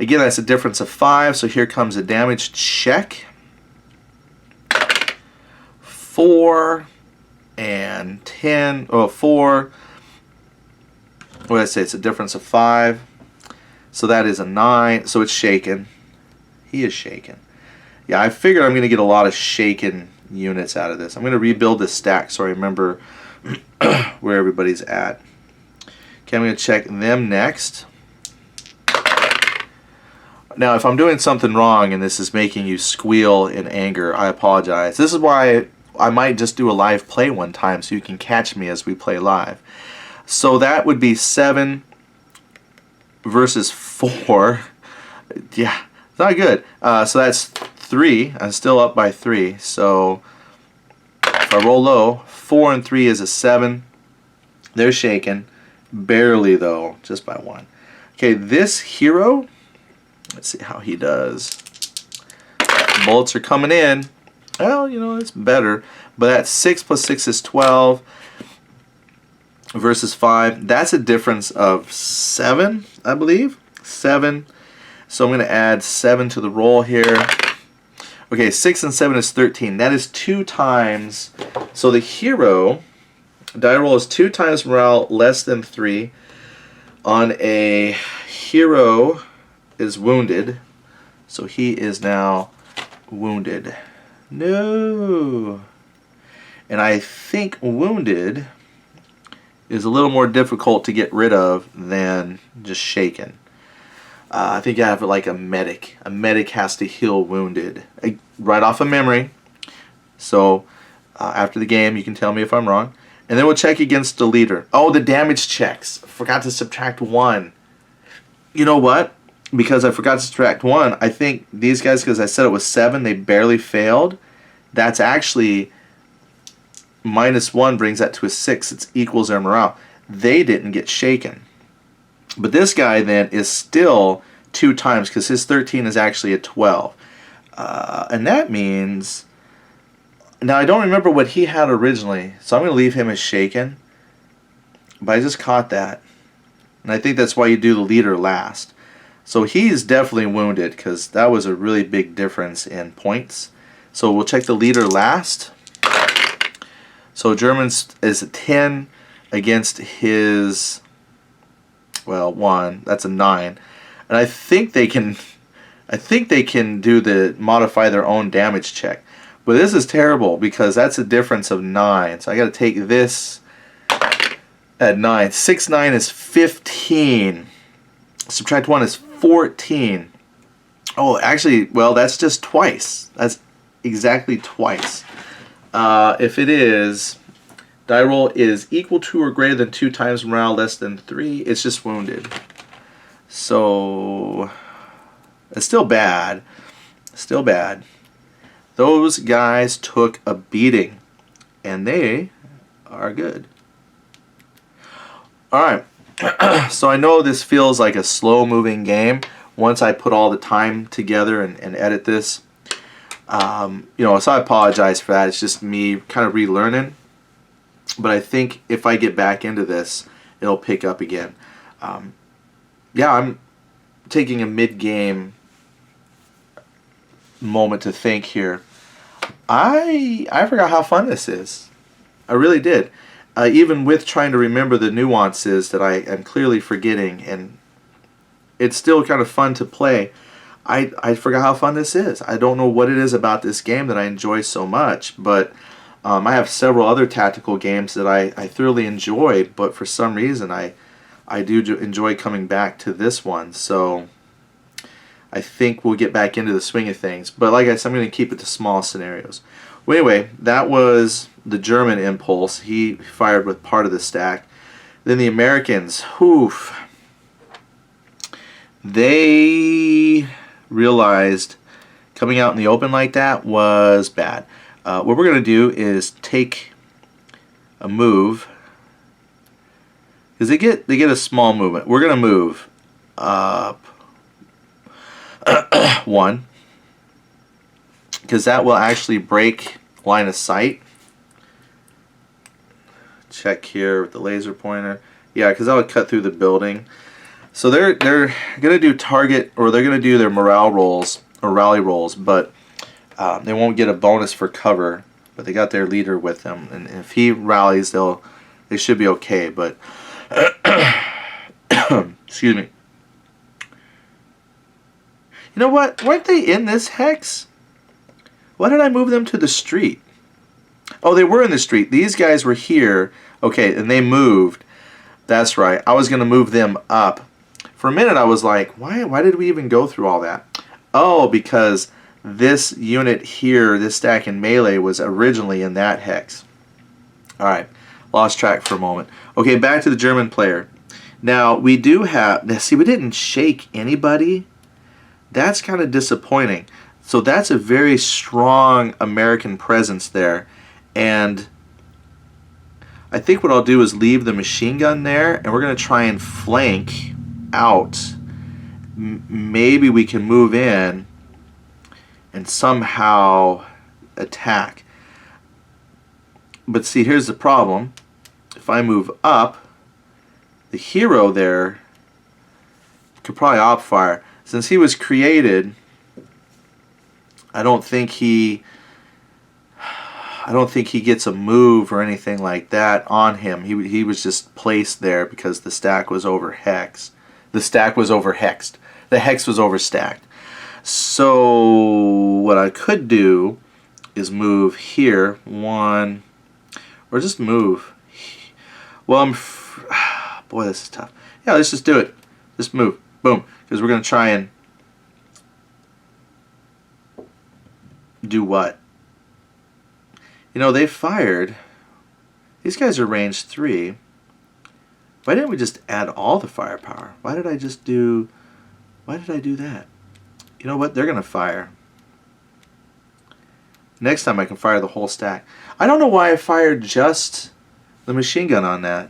Again, that's a difference of 5. So here comes a damage check. 4 and 10. Oh, 4. What did I say? It's a difference of 5. So that is a 9. So it's shaken. He is shaken. Yeah, I figured I'm going to get a lot of shaken units out of this. I'm going to rebuild this stack so I remember where everybody's at. Okay, I'm going to check them next. Now, if I'm doing something wrong and this is making you squeal in anger, I apologize. This is why I might just do a live play one time so you can catch me as we play live. So that would be 7 versus 4. Yeah, it's not good. So that's 3. I'm still up by 3. So if I roll low, 4 and 3 is a 7. They're shaken. Barely, though, just by 1. Okay, this hero, let's see how he does. Bullets are coming in. Well, you know, it's better. But that's 6 plus 6 is 12 versus 5. That's a difference of 7, I believe. 7. So I'm going to add 7 to the roll here. Okay, 6 and 7 is 13. That is 2 times. So the hero, die roll is 2 times morale less than 3. On a hero is wounded. So he is now wounded. No. And I think wounded is a little more difficult to get rid of than just shaken. I think you have like a medic. A medic has to heal wounded. Right off of memory. So after the game you can tell me if I'm wrong. And then we'll check against the leader. Oh, the damage checks. Forgot to subtract 1. You know what? Because I forgot to subtract 1, I think these guys, because I said it was 7, they barely failed. That's actually -1 brings that to a 6. It equals their morale. They didn't get shaken. But this guy then is still 2 times because his 13 is actually a 12. And that means... Now, I don't remember what he had originally, so I'm going to leave him as shaken. But I just caught that. And I think that's why you do the leader last. So he's definitely wounded because that was a really big difference in points. So we'll check the leader last. So Germans is a 10 against his... Well, 1. That's a 9. And I think they can do the modify their own damage check. But this is terrible because that's a difference of 9. So I got to take this at 9. 6, 9 is 15. Subtract 1 is 14. Oh, actually, well, that's just twice. That's exactly twice. If it is... Die roll is equal to or greater than 2 times morale, less than 3. It's just wounded. So it's still bad. Still bad. Those guys took a beating, and they are good. All right. So I know this feels like a slow-moving game. Once I put all the time together and edit this, you know, so I apologize for that. It's just me kind of relearning. But I think if I get back into this, it'll pick up again. Yeah, I'm taking a mid-game moment to think here. I forgot how fun this is. I really did. Even with trying to remember the nuances that I am clearly forgetting, and it's still kind of fun to play. I forgot how fun this is. I don't know what it is about this game that I enjoy so much, but I have several other tactical games that I thoroughly enjoy, but for some reason I do enjoy coming back to this one. So I think we'll get back into the swing of things. But like I said, I'm going to keep it to small scenarios. Well, anyway, that was the German impulse. He fired with part of the stack. Then the Americans, oof, they realized coming out in the open like that was bad. What we're going to do is take a move, because they get a small movement. We're going to move up 1. because that will actually break line of sight. Check here with the laser pointer. Yeah, because that would cut through the building. So they're gonna do target, or they're gonna do their morale rolls or rally rolls, but they won't get a bonus for cover. But they got their leader with them, and if he rallies, they should be okay. But excuse me. You know what? Weren't they in this hex? Why did I move them to the street? Oh, they were in the street. These guys were here. Okay, and they moved. That's right. I was going to move them up. For a minute, I was like, why did we even go through all that? Oh, because this unit here, this stack in melee, was originally in that hex. Alright, lost track for a moment. Okay, back to the German player. Now, we do have... Now, see, we didn't shake anybody. That's kind of disappointing. So that's a very strong American presence there. And I think what I'll do is leave the machine gun there, and we're going to try and flank out. Maybe we can move in and somehow attack. But see, here's the problem. If I move up, the hero there could probably op fire. Since he was created, I don't think he gets a move or anything like that on him. He was just placed there because the stack was overhexed. The stack was overhexed. The hex was overstacked. So what I could do is move here one, or just move. Well, boy, this is tough. Yeah, let's just do it. Just move. Boom. Because we're going to try and do what? You know, they fired. These guys are range 3. Why didn't we just add all the firepower? Why did I do that? You know what? They're going to fire. Next time I can fire the whole stack. I don't know why I fired just the machine gun on that.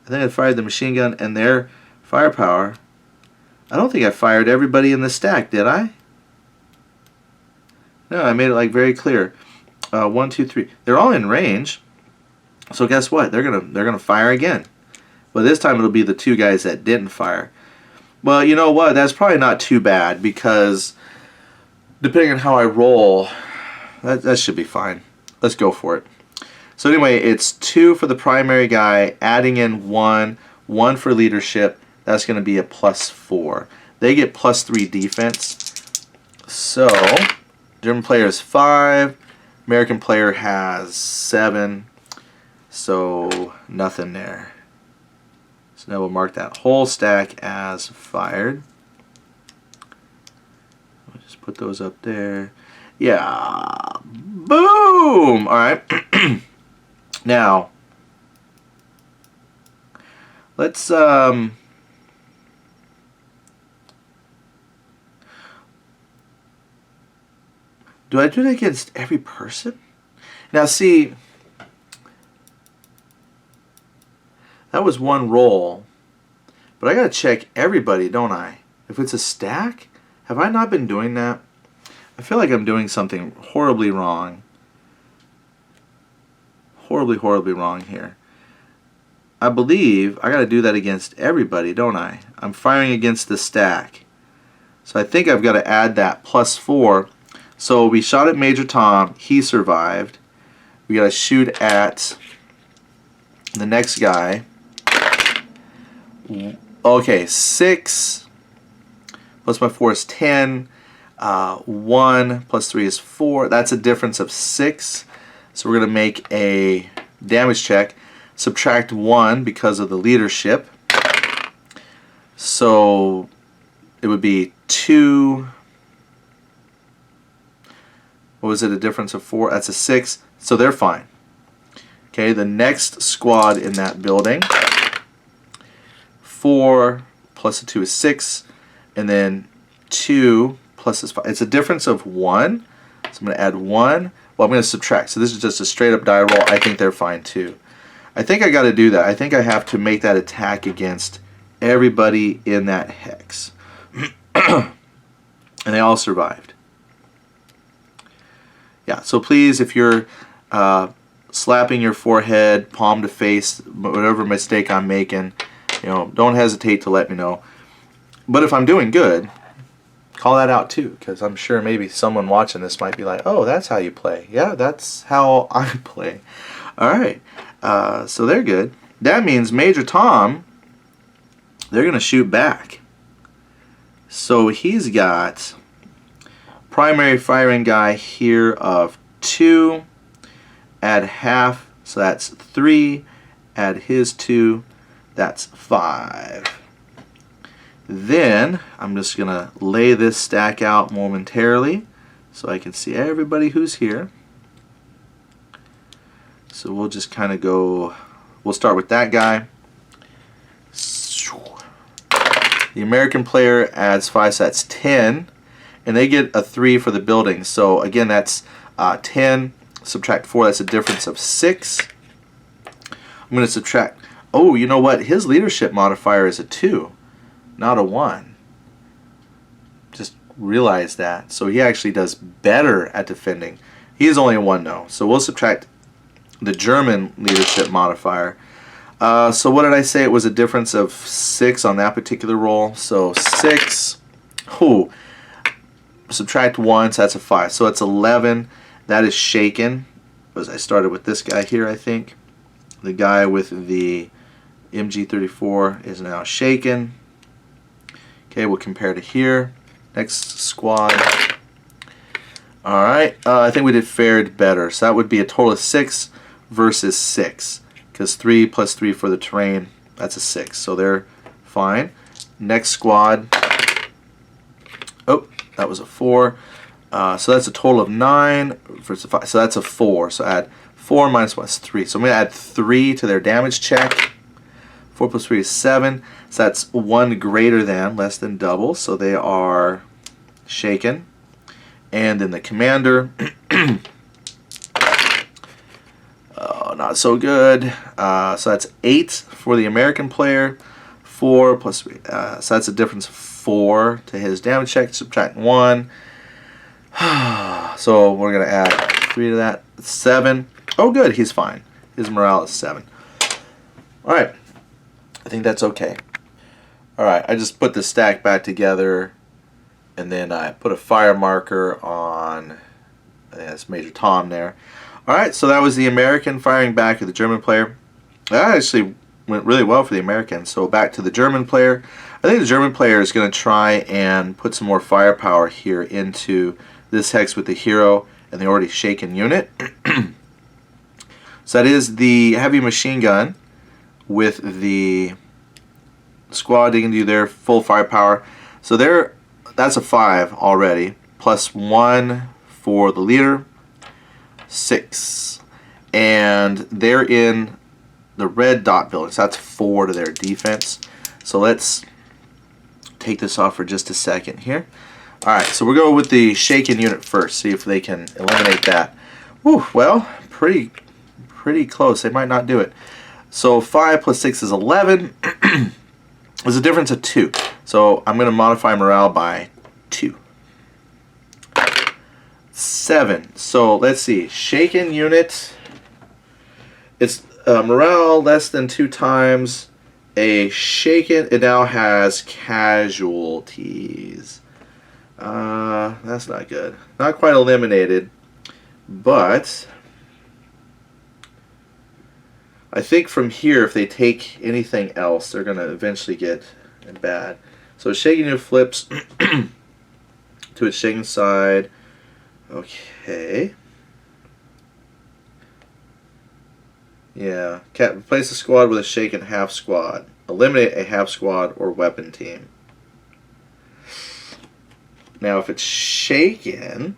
I think I fired the machine gun and their firepower. I don't think I fired everybody in the stack, did I? No, I made it like very clear. 1, 2, 3. They're all in range. So guess what? They're gonna fire again. But this time it'll be the 2 guys that didn't fire. Well, you know what? That's probably not too bad, because depending on how I roll, that should be fine. Let's go for it. So anyway, it's 2 for the primary guy, adding in 1 for leadership. That's going to be a +4. They get +3 defense. So German player is 5. American player has 7. So nothing there. So now we'll mark that whole stack as fired. I'll just put those up there. Yeah. Boom! Alright. Now, let's do I do it against every person? Now see, that was one roll, but I gotta check everybody, don't I? If it's a stack, have I not been doing that? I feel like I'm doing something horribly wrong. Horribly wrong here. I believe I gotta do that against everybody, don't I? I'm firing against the stack. So I think I've got to add that +4. So we shot at Major Tom, he survived. We gotta shoot at the next guy. Okay, 6 plus my 4 is 10. 1 plus 3 is 4. That's a difference of 6. So we're going to make a damage check. Subtract 1 because of the leadership. So it would be 2. What was it? A difference of 4? That's a 6. So they're fine. Okay, the next squad in that building. 4 plus a 2 is 6. And then 2 plus is 5. It's a difference of 1. So I'm going to add 1. Well, I'm going to subtract. So this is just a straight up die roll. I think they're fine too. I think I got to do that. I think I have to make that attack against everybody in that hex. And they all survived. Yeah, so please, if you're slapping your forehead, palm to face, whatever mistake I'm making, you know, don't hesitate to let me know. But if I'm doing good, call that out too, because I'm sure maybe someone watching this might be like, oh, that's how you play. Yeah, that's how I play. All right, so they're good. That means Major Tom, they're going to shoot back. So he's got primary firing guy here of 2, add half, so that's 3, add his 2, that's 5. Then I'm just going to lay this stack out momentarily so I can see everybody who's here. So we'll just kind of go, we'll start with that guy. The American player adds 5, so that's 10. And they get a 3 for the building. So again, that's 10, subtract 4, that's a difference of 6. I'm going to subtract, oh, you know what? His leadership modifier is a 2, not a 1. Just realize that. So he actually does better at defending. He is only a 1 though. So we'll subtract the German leadership modifier. So what did I say? It was a difference of 6 on that particular roll. So 6, ooh, subtract 1, so that's a 5. So it's 11. That is shaken. As I started with this guy here, I think. The guy with the MG34 is now shaken. Okay, we'll compare to here. Next squad. Alright, I think we did fared better. So that would be a total of 6 versus 6. Because 3 plus 3 for the terrain, that's a 6. So they're fine. Next squad. Oh, that was a 4. So that's a total of 9 versus 5. So that's a 4. So add 4 minus 1 is 3. So I'm going to add 3 to their damage check. 4 plus 3 is 7. So that's 1 greater than, less than double. So they are shaken. And then the commander. Oh, not so good. So that's 8 for the American player. 4 plus 3. So that's a difference of 4 to his damage check. Subtract 1. So we're going to add 3 to that. 7. Oh, good. He's fine. His morale is 7. All right. I think that's okay. All right. I just put the stack back together, and then I put a fire marker on. I think that's Major Tom there. All right. So that was the American firing back at the German player. That actually went really well for the American. So back to the German player. I think the German player is going to try and put some more firepower here into this hex with the hero and the already shaken unit. So that is the heavy machine gun with the squad. They can do their full firepower. So that's a 5 already. Plus 1 for the leader. 6. And they're in the red dot building. So that's 4 to their defense. So let's take this off for just a second here. Alright, so we'll go with the shaken unit first. See if they can eliminate that. Whew, well, pretty close. They might not do it. So 5 plus 6 is 11. There's a difference of 2. So I'm going to modify morale by 2. 7. So let's see. Shaken unit. It's morale less than 2 times a shaken. It now has casualties. That's not good. Not quite eliminated, but I think from here, if they take anything else, they're going to eventually get bad. So shaking unit flips to its shaken side. Okay. Yeah. Replace a squad with a shaken half squad. Eliminate a half squad or weapon team. Now, if it's shaken,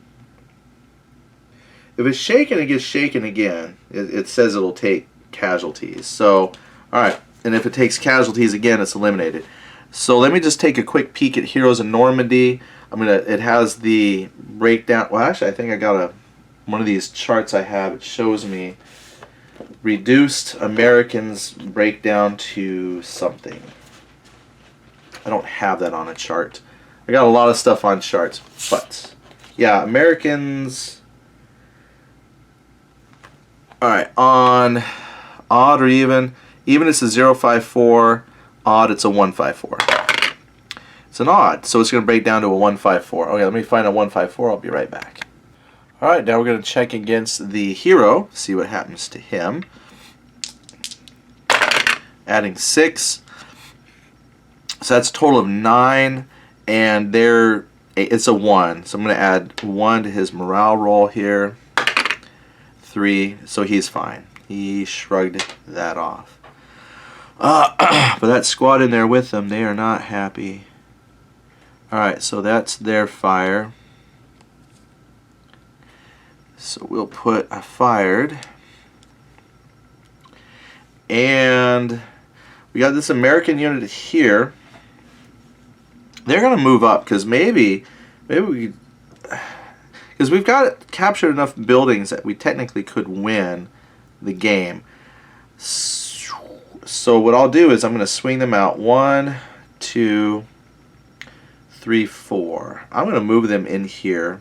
it gets shaken again. It says it'll take casualties. So, all right. And if it takes casualties again, it's eliminated. So let me just take a quick peek at Heroes in Normandy. It has the breakdown. Well, actually, I think I got one of these charts I have. It shows me reduced Americans breakdown to something. I don't have that on a chart. I got a lot of stuff on charts, but yeah, Americans Alright, on odd or even it's a 054, odd it's a 154. It's an odd, so it's going to break down to a 154. Okay, let me find a 154, I'll be right back. Alright, now we're going to check against the hero, see what happens to him. Adding 6, so that's a total of 9, and it's a 1, so I'm going to add 1 to his morale roll here. 3, so he's fine. He shrugged that off. But that squad in there with them, they are not happy. Alright, so that's their fire. So we'll put a fired. And we got this American unit here. They're going to move up because maybe we, because we've got captured enough buildings that we technically could win the game. So what I'll do is I'm going to swing them out. 1, 2, 3, 4. I'm going to move them in here.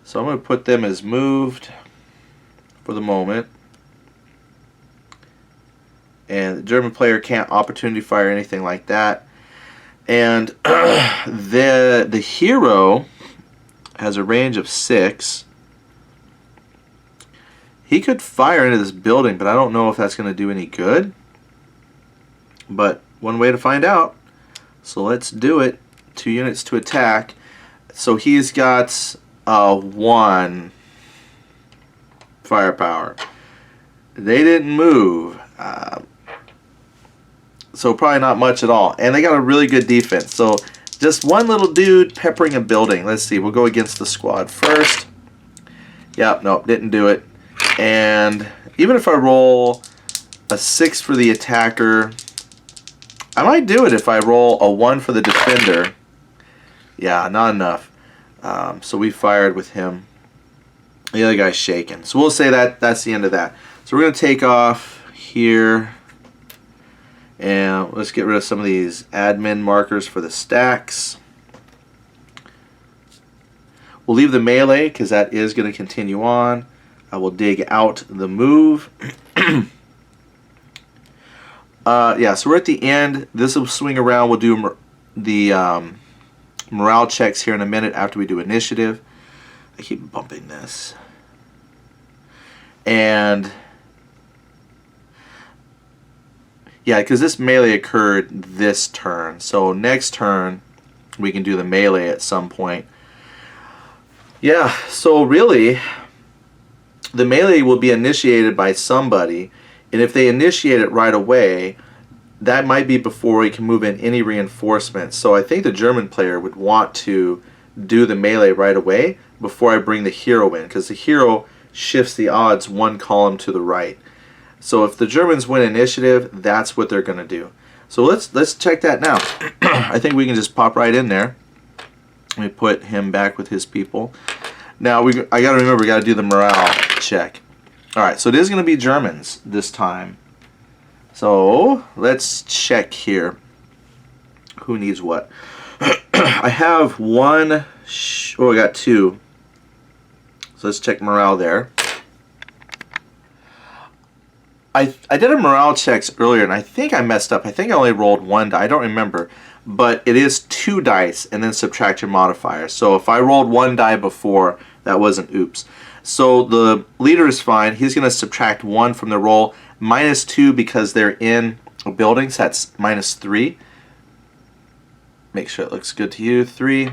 So I'm going to put them as moved for the moment. And the German player can't opportunity fire or anything like that. And the hero has a range of 6. He could fire into this building, but I don't know if that's going to do any good. But one way to find out. So let's do it. 2 units to attack. So he's got 1 firepower. They didn't move. So probably not much at all. And they got a really good defense. So just one little dude peppering a building. Let's see. We'll go against the squad first. Yep, nope, didn't do it. And even if I roll a 6 for the attacker, I might do it if I roll a 1 for the defender. Yeah, not enough. So we fired with him. The other guy's shaking. So we'll say that's the end of that. So we're going to take off here. And let's get rid of some of these admin markers for the stacks. We'll leave the melee because that is going to continue on. I will dig out the move. Yeah, so we're at the end. This will swing around. We'll do the morale checks here in a minute after we do initiative. I keep bumping this. And yeah, because this melee occurred this turn. So next turn, we can do the melee at some point. Yeah, so really, the melee will be initiated by somebody. And if they initiate it right away, that might be before we can move in any reinforcements. So I think the German player would want to do the melee right away before I bring the hero in. Because the hero shifts the odds 1 column to the right. So if the Germans win initiative, that's what they're going to do. So let's check that now. I think we can just pop right in there. Let me put him back with his people. Now I got to remember, we got to do the morale check. All right, so it is going to be Germans this time. So let's check here. Who needs what? I have 1. Oh, I got 2. So let's check morale there. I did a morale checks earlier, and I think I messed up. I think I only rolled 1 die. I don't remember. But it is 2 dice, and then subtract your modifier. So if I rolled 1 die before, that wasn't oops. So the leader is fine. He's going to subtract 1 from the roll. -2 because they're in a building, so that's -3. Make sure it looks good to you. 3.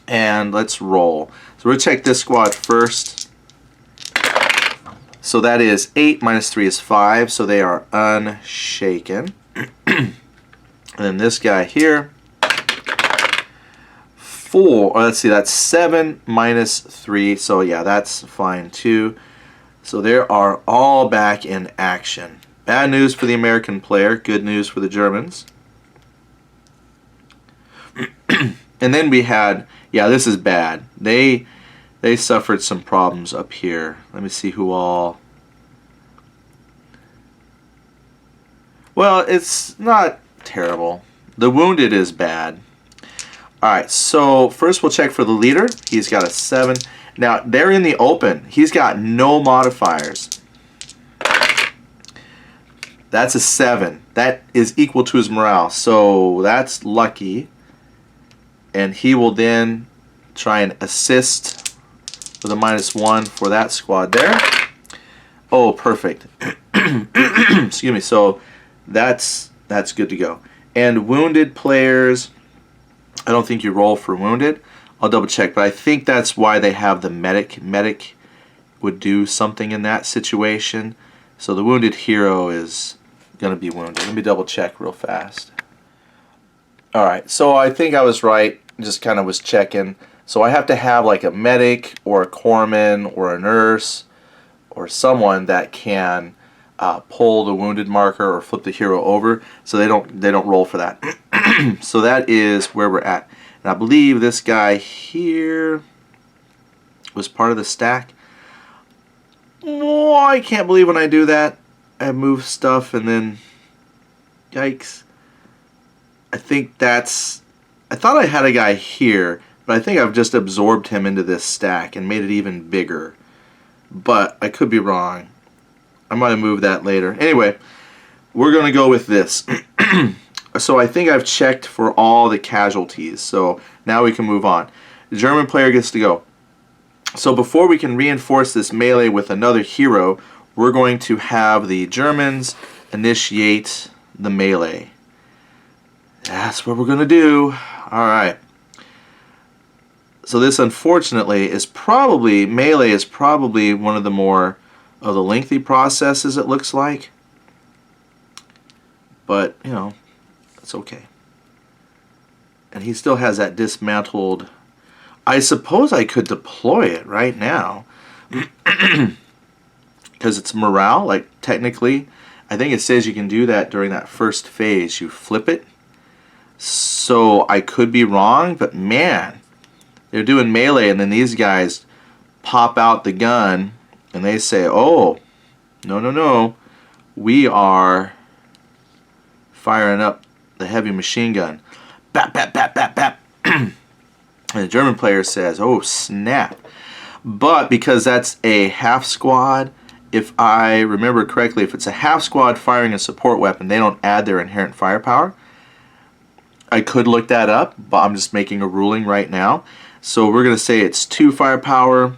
And let's roll. So we'll check this squad first. So that is 8 minus 3 is 5, so they are unshaken. And then this guy here, 4, or let's see, that's 7 minus 3, so yeah, that's fine too. So they are all back in action. Bad news for the American player, good news for the Germans. And then we had, yeah, this is bad. They suffered some problems up here. Let me see who all. Well, it's not terrible. The wounded is bad. Alright, so first we'll check for the leader. He's got a 7. Now, they're in the open. He's got no modifiers. That's a 7. That is equal to his morale. So that's lucky. And he will then try and assist with a -1 for that squad there. Oh, perfect. Excuse me. So that's good to go. And wounded players, I don't think you roll for wounded. I'll double check, but I think that's why they have the medic. Medic would do something in that situation. So the wounded hero is going to be wounded. Let me double check real fast. Alright, so I think I was right. Just kind of was checking. So I have to have like a medic or a corpsman or a nurse or someone that can pull the wounded marker or flip the hero over, so they don't roll for that. So that is where we're at. And I believe this guy here was part of the stack. Oh, I can't believe when I do that. I move stuff and then, yikes. I think that's, I thought I had a guy here, but I think I've just absorbed him into this stack and made it even bigger. But I could be wrong. I might have moved that later. Anyway, we're going to go with this. So I think I've checked for all the casualties. So now we can move on. The German player gets to go. So before we can reinforce this melee with another hero, we're going to have the Germans initiate the melee. That's what we're going to do. Alright. So this, unfortunately, is probably, melee is probably one of the more of the lengthy processes, it looks like. But, you know, it's okay. And he still has that dismantled. I suppose I could deploy it right now. Because it's morale, like technically. I think it says you can do that during that first phase. You flip it. So I could be wrong, but man, they're doing melee and then these guys pop out the gun and they say, oh, no, we are firing up the heavy machine gun. Bap, bap, bap, bap, bap. And the German player says, oh, snap. But because that's a half squad, if I remember correctly, if it's a half squad firing a support weapon, they don't add their inherent firepower. I could look that up, but I'm just making a ruling right now. So we're going to say it's 2 firepower,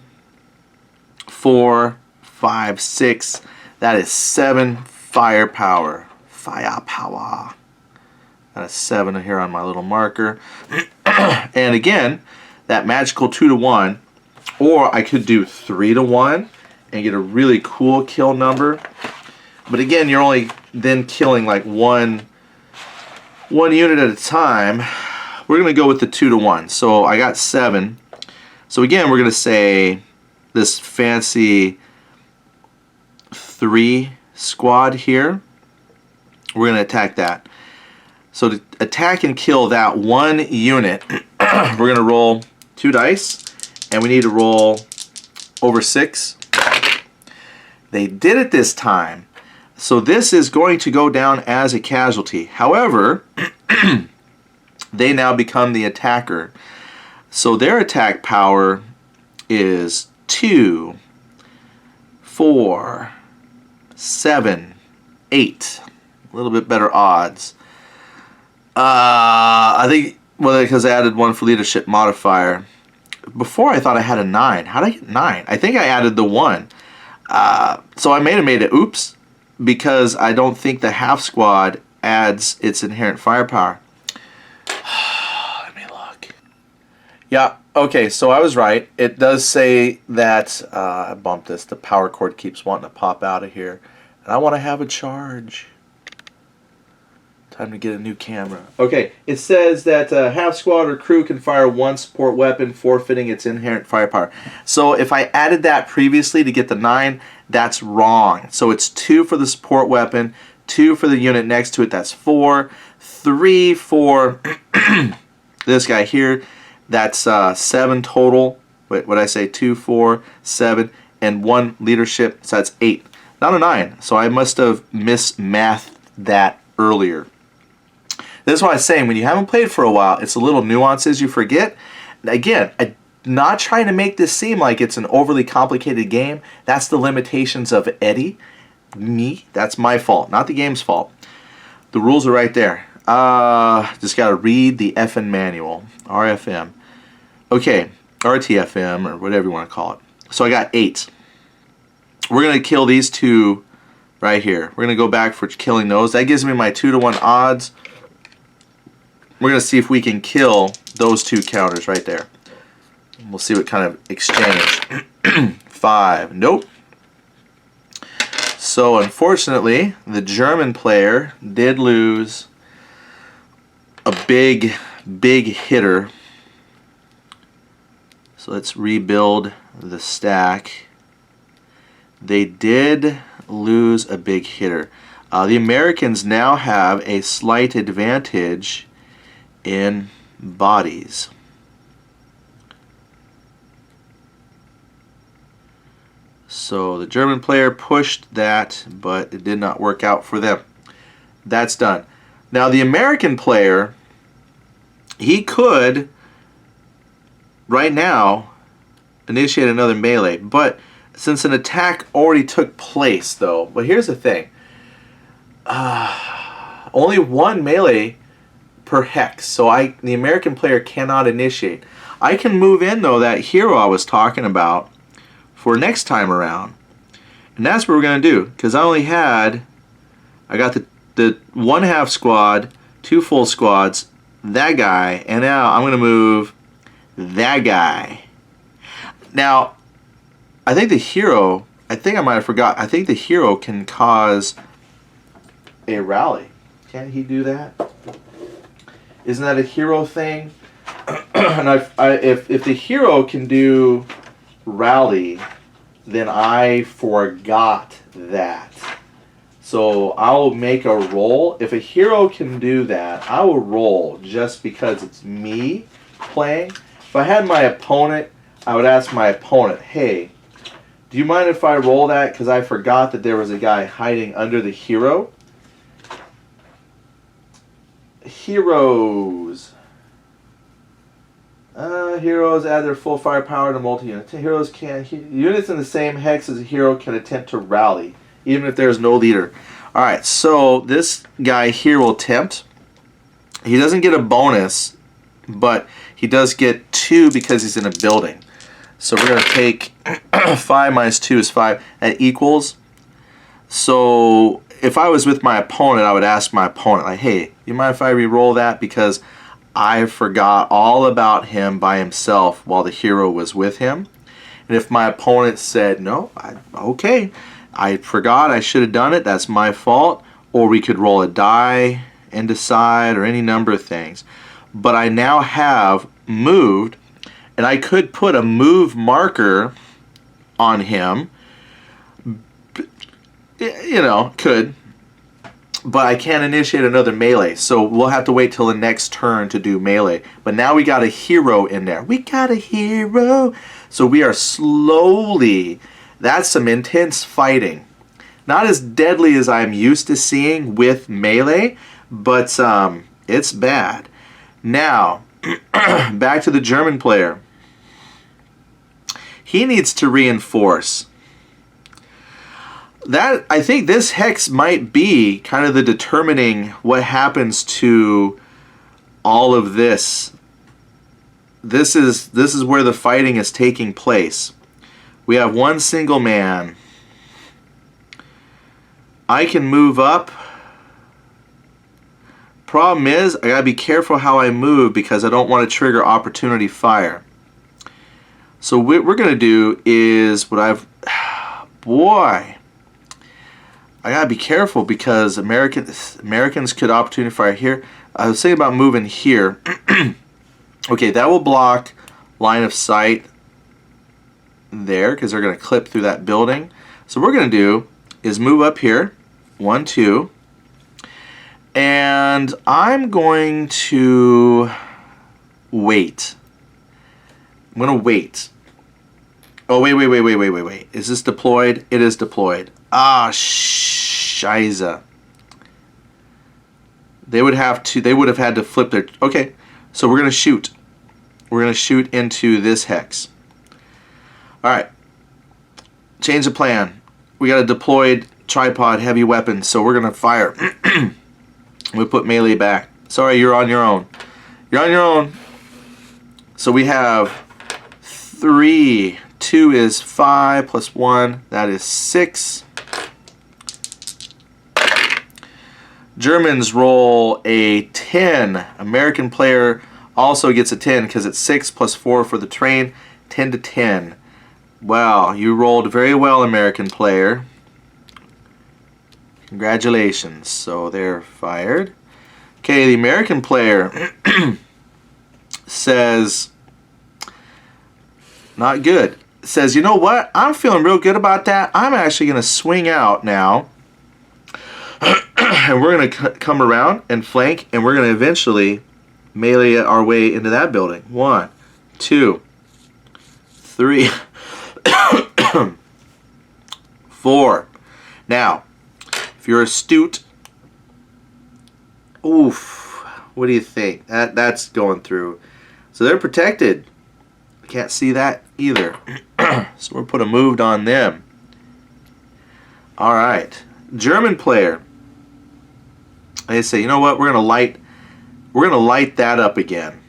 4, 5, 6. That is 7 firepower. Firepower. Got a 7 here on my little marker. And again, that magical 2-to-1, or I could do 3-to-1 and get a really cool kill number. But again, you're only then killing like one unit at a time. We're going to go with the 2-to-1. So I got 7. So again, we're going to say this fancy 3 squad here. We're going to attack that. So to attack and kill that 1 unit, we're going to roll 2 dice. And we need to roll over 6. They did it this time. So this is going to go down as a casualty. However, they now become the attacker. So their attack power is 2, 4, 7, 8. A little bit better odds. I think, well, because I added 1 for leadership modifier. Before I thought I had a 9. How did I get 9? I think I added the 1. So I may have made it oops, because I don't think the half squad adds its inherent firepower. Let me look. Yeah, okay, so I was right. It does say that, I bumped this, the power cord keeps wanting to pop out of here. And I want to have a charge. Time to get a new camera. Okay, it says that half squad or crew can fire 1 support weapon, forfeiting its inherent firepower. So if I added that previously to get the 9, that's wrong. So it's 2 for the support weapon, 2 for the unit next to it, that's 4, 3 for this guy here, that's 7 total. Wait, what did I say? 2, 4, 7, and 1 leadership, so that's 8. Not a 9, so I must have mismathed that earlier. This is why I'm saying when you haven't played for a while, it's the little nuances you forget. Again, I'm not trying to make this seem like it's an overly complicated game. That's the limitations of Eddie. Me, that's my fault, not the game's fault. The rules are right there. Just got to read the effing manual. RFM. Okay, RTFM, or whatever you want to call it. So I got 8. We're going to kill these 2 right here. We're going to go back for killing those. That gives me my 2-to-1 odds. We're going to see if we can kill those 2 counters right there. We'll see what kind of exchange. 5. Nope. So unfortunately, the German player did lose a big hitter. So let's rebuild the stack. They did lose a big hitter. The Americans now have a slight advantage in bodies. So the German player pushed that, but it did not work out for them. That's done. Now the American player, he could right now initiate another melee, but since an attack already took place though, but here's the thing, only 1 melee per hex, so the American player cannot initiate. I can move in though that hero I was talking about for next time around, and that's what we're going to do, because I got the 1/2 squad, 2 full squads, that guy, and now I'm going to move that guy. Now I think the hero, I think I might have forgot, I think the hero can cause a rally. Can't he do that? Isn't that a hero thing? And if the hero can do rally, then I forgot that. So I'll make a roll. If a hero can do that, I will roll just because it's me playing. If I had my opponent, I would ask my opponent, hey, do you mind if I roll that? Because I forgot that there was a guy hiding under the hero. Heroes. Heroes add their full firepower to multi-unit. Heroes can units in the same hex as a hero can attempt to rally, even if there's no leader. Alright, so this guy here will attempt. He doesn't get a bonus, but he does get 2 because he's in a building. So we're going to take 5 minus 2 is 5. That equals. So if I was with my opponent, I would ask my opponent, like, hey, you mind if I re-roll that? Because I forgot all about him by himself while the hero was with him. And if my opponent said, no, okay, I forgot, I should have done it, that's my fault. Or we could roll a die and decide, or any number of things. But I now have moved, and I could put a move marker on him. You know, could. But I can't initiate another melee, so we'll have to wait till the next turn to do melee. But now we got a hero in there. We got a hero! So we are slowly... That's some intense fighting. Not as deadly as I'm used to seeing with melee, but it's bad. Now, back to the German player. He needs to reinforce. That, I think this hex might be kind of the determining what happens to all of this. This is where the fighting is taking place. We have 1 single man. I can move up. Problem is, I gotta be careful how I move because I don't want to trigger opportunity fire. So what we're gonna do is boy, I gotta be careful because Americans could opportunity fire here. I was thinking about moving here. Okay, that will block line of sight there because they're gonna clip through that building. So what we're gonna do is move up here, 1, 2, and I'm going to wait. I'm gonna wait. Oh, wait. Is this deployed? It is deployed. Ah, Shiza. They would have had to flip their... Okay, so we're going to shoot. We're going to shoot into this hex. Alright. Change the plan. We got a deployed tripod heavy weapon, so we're going to fire. We put melee back. Sorry, you're on your own. You're on your own. So we have 3. 2 is 5 plus 1. That is 6. Germans roll a 10. American player also gets a 10 because it's 6 plus 4 for the train. 10 to 10. Wow, you rolled very well, American player. Congratulations. So they're fired. Okay, the American player says, not good. Says, you know what? I'm feeling real good about that. I'm actually going to swing out now. And we're going to come around and flank, and we're going to eventually melee our way into that building. 1, 2, 3, 4. Now, if you're astute, oof, what do you think? That's going through. So they're protected. Can't see that either. So we're put a moved on them. All right, German player. They say, you know what? We're gonna light that up again.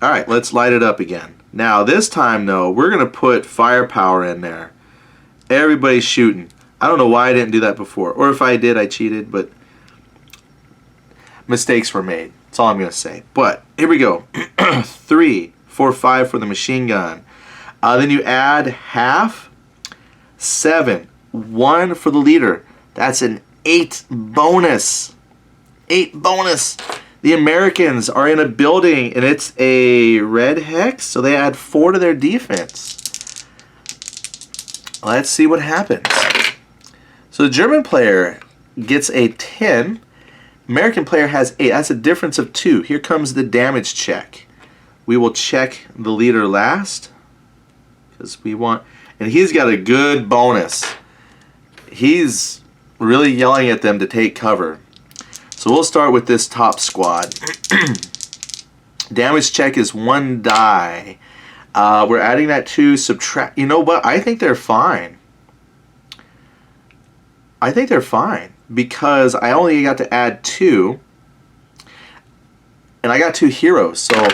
All right, let's light it up again. Now this time though, we're gonna put firepower in there. Everybody's shooting. I don't know why I didn't do that before, or if I did, I cheated. But mistakes were made. That's all I'm gonna say. But here we go. 3, 4, 5 for the machine gun. Then you add half. 7, 1 for the leader. That's an 8 bonus. 8 bonus. The Americans are in a building and it's a red hex, so they add 4 to their defense. Let's see what happens. So the German player gets a 10. American player has 8. That's a difference of 2. Here comes the damage check. We will check the leader last because we want, and he's got a good bonus. He's really yelling at them to take cover. So we'll start with this top squad. Damage check is 1 die. We're adding that to subtract. You know what? I think they're fine. I think they're fine because I only got to add 2. And I got 2 heroes. So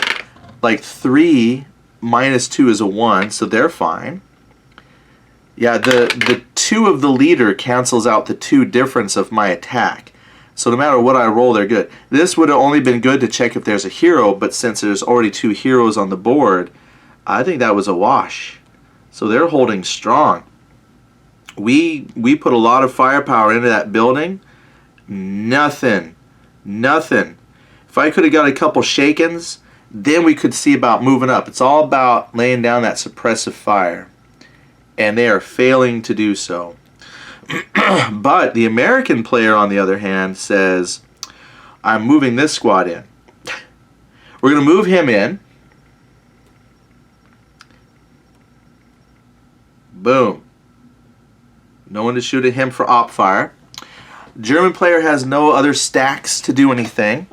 like 3 minus 2 is a 1. So they're fine. Yeah, the 2 of the leader cancels out the 2 difference of my attack. So no matter what I roll, they're good. This would have only been good to check if there's a hero, but since there's already 2 heroes on the board, I think that was a wash. So they're holding strong. We put a lot of firepower into that building. Nothing. Nothing. If I could have got a couple shakens, then we could see about moving up. It's all about laying down that suppressive fire. And they are failing to do so. But the American player, on the other hand, says, I'm moving this squad in. We're going to move him in. Boom. No one to shoot at him for op fire. German player has no other stacks to do anything.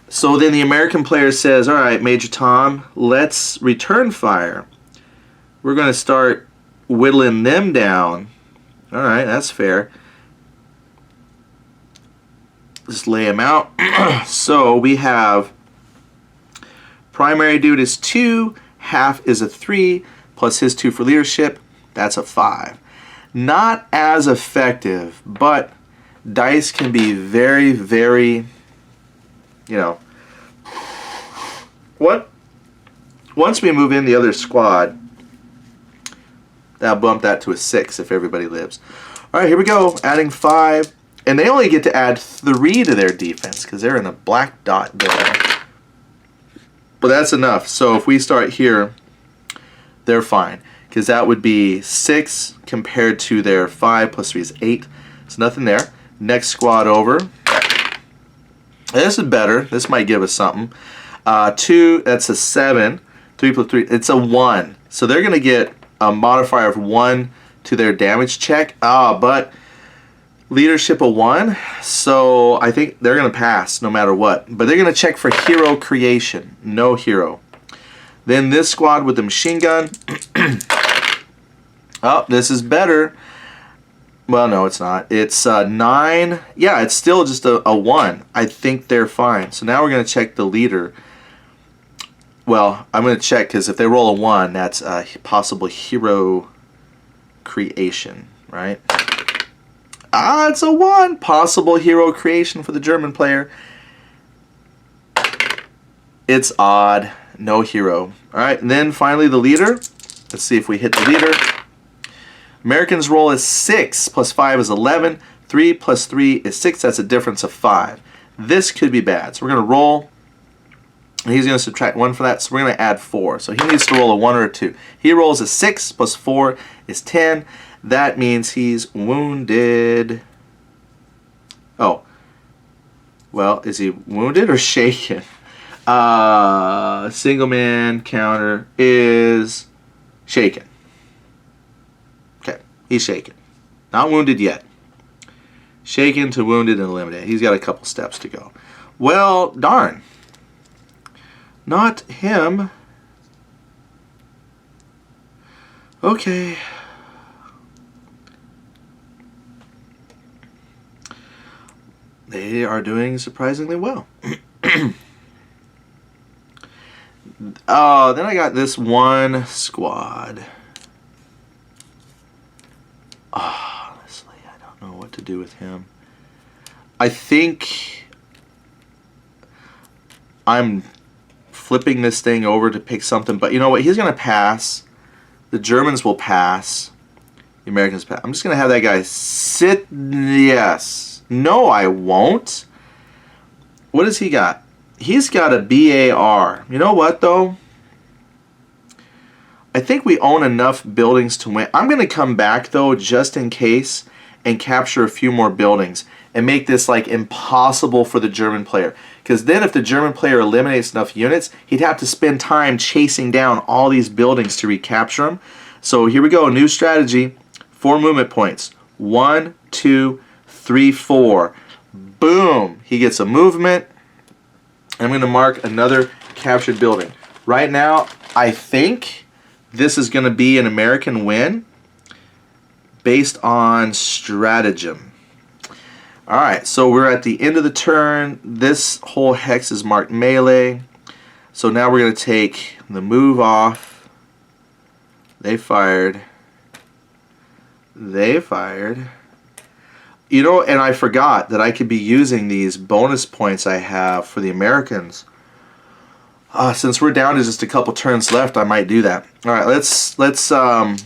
So then the American player says, all right, Major Tom, let's return fire. We're going to start whittling them down. All right, that's fair. Just lay them out. So we have primary dude is 2, half is a 3, plus his 2 for leadership. That's a 5. Not as effective, but dice can be very, very, you know. What? Once we move in the other squad, that'll bump that to a 6 if everybody lives. All right, here we go. Adding 5. And they only get to add 3 to their defense because they're in a black dot there. But that's enough. So if we start here, they're fine. Because that would be 6 compared to their 5 plus 3 is 8. So nothing there. Next squad over. This is better. This might give us something. 2, that's a 7. 3 plus 3, it's a 1. So they're going to get a modifier of 1 to their damage check. But Leadership of 1, so I think they're going to pass no matter what. But they're going to check for hero creation. No hero. Then this squad with the machine gun. Oh, this is better. Well, no, it's not. It's 9. Yeah, it's still just a 1. I think they're fine. So now we're going to check the leader. Well, I'm going to check because if they roll a 1, that's a possible hero creation, right? Ah, it's a 1. Possible hero creation for the German player. It's odd. No hero. All right, and then finally the leader. Let's see if we hit the leader. Americans roll is 6 plus 5 is 11. 3 plus 3 is 6. That's a difference of 5. This could be bad. So we're going to roll. And he's going to subtract 1 for that. So we're going to add 4. So he needs to roll a 1 or a 2. He rolls a 6 plus 4 is 10. That means he's wounded. Oh. Well, is he wounded or shaken? Single man counter is shaken. Okay, he's shaken. Not wounded yet. Shaken to wounded and eliminated. He's got a couple steps to go. Well, darn. Not him. Okay. They are doing surprisingly well. Then I got this one squad. Honestly, I don't know what to do with him. I think I'm flipping this thing over to pick something, but you know what? He's going to pass. The Germans will pass. The Americans pass. I'm just going to have that guy sit. Yes. No, I won't. What has he got? He's got a BAR. You know what, though? I think we own enough buildings to win. I'm going to come back, though, just in case, and capture a few more buildings and make this, like, impossible for the German player. Because then if the German player eliminates enough units, he'd have to spend time chasing down all these buildings to recapture them. So here we go. New strategy. 4 movement points. 1, 2, 3, 4. Boom. He gets a movement. I'm going to mark another captured building. Right now, I think this is going to be an American win based on stratagem. Alright, so we're at the end of the turn. This whole hex is marked melee. So now we're going to take the move off. They fired. They fired. You know, and I forgot that I could be using these bonus points I have for the Americans. Since we're down to just a couple turns left, I might do that. All right, let's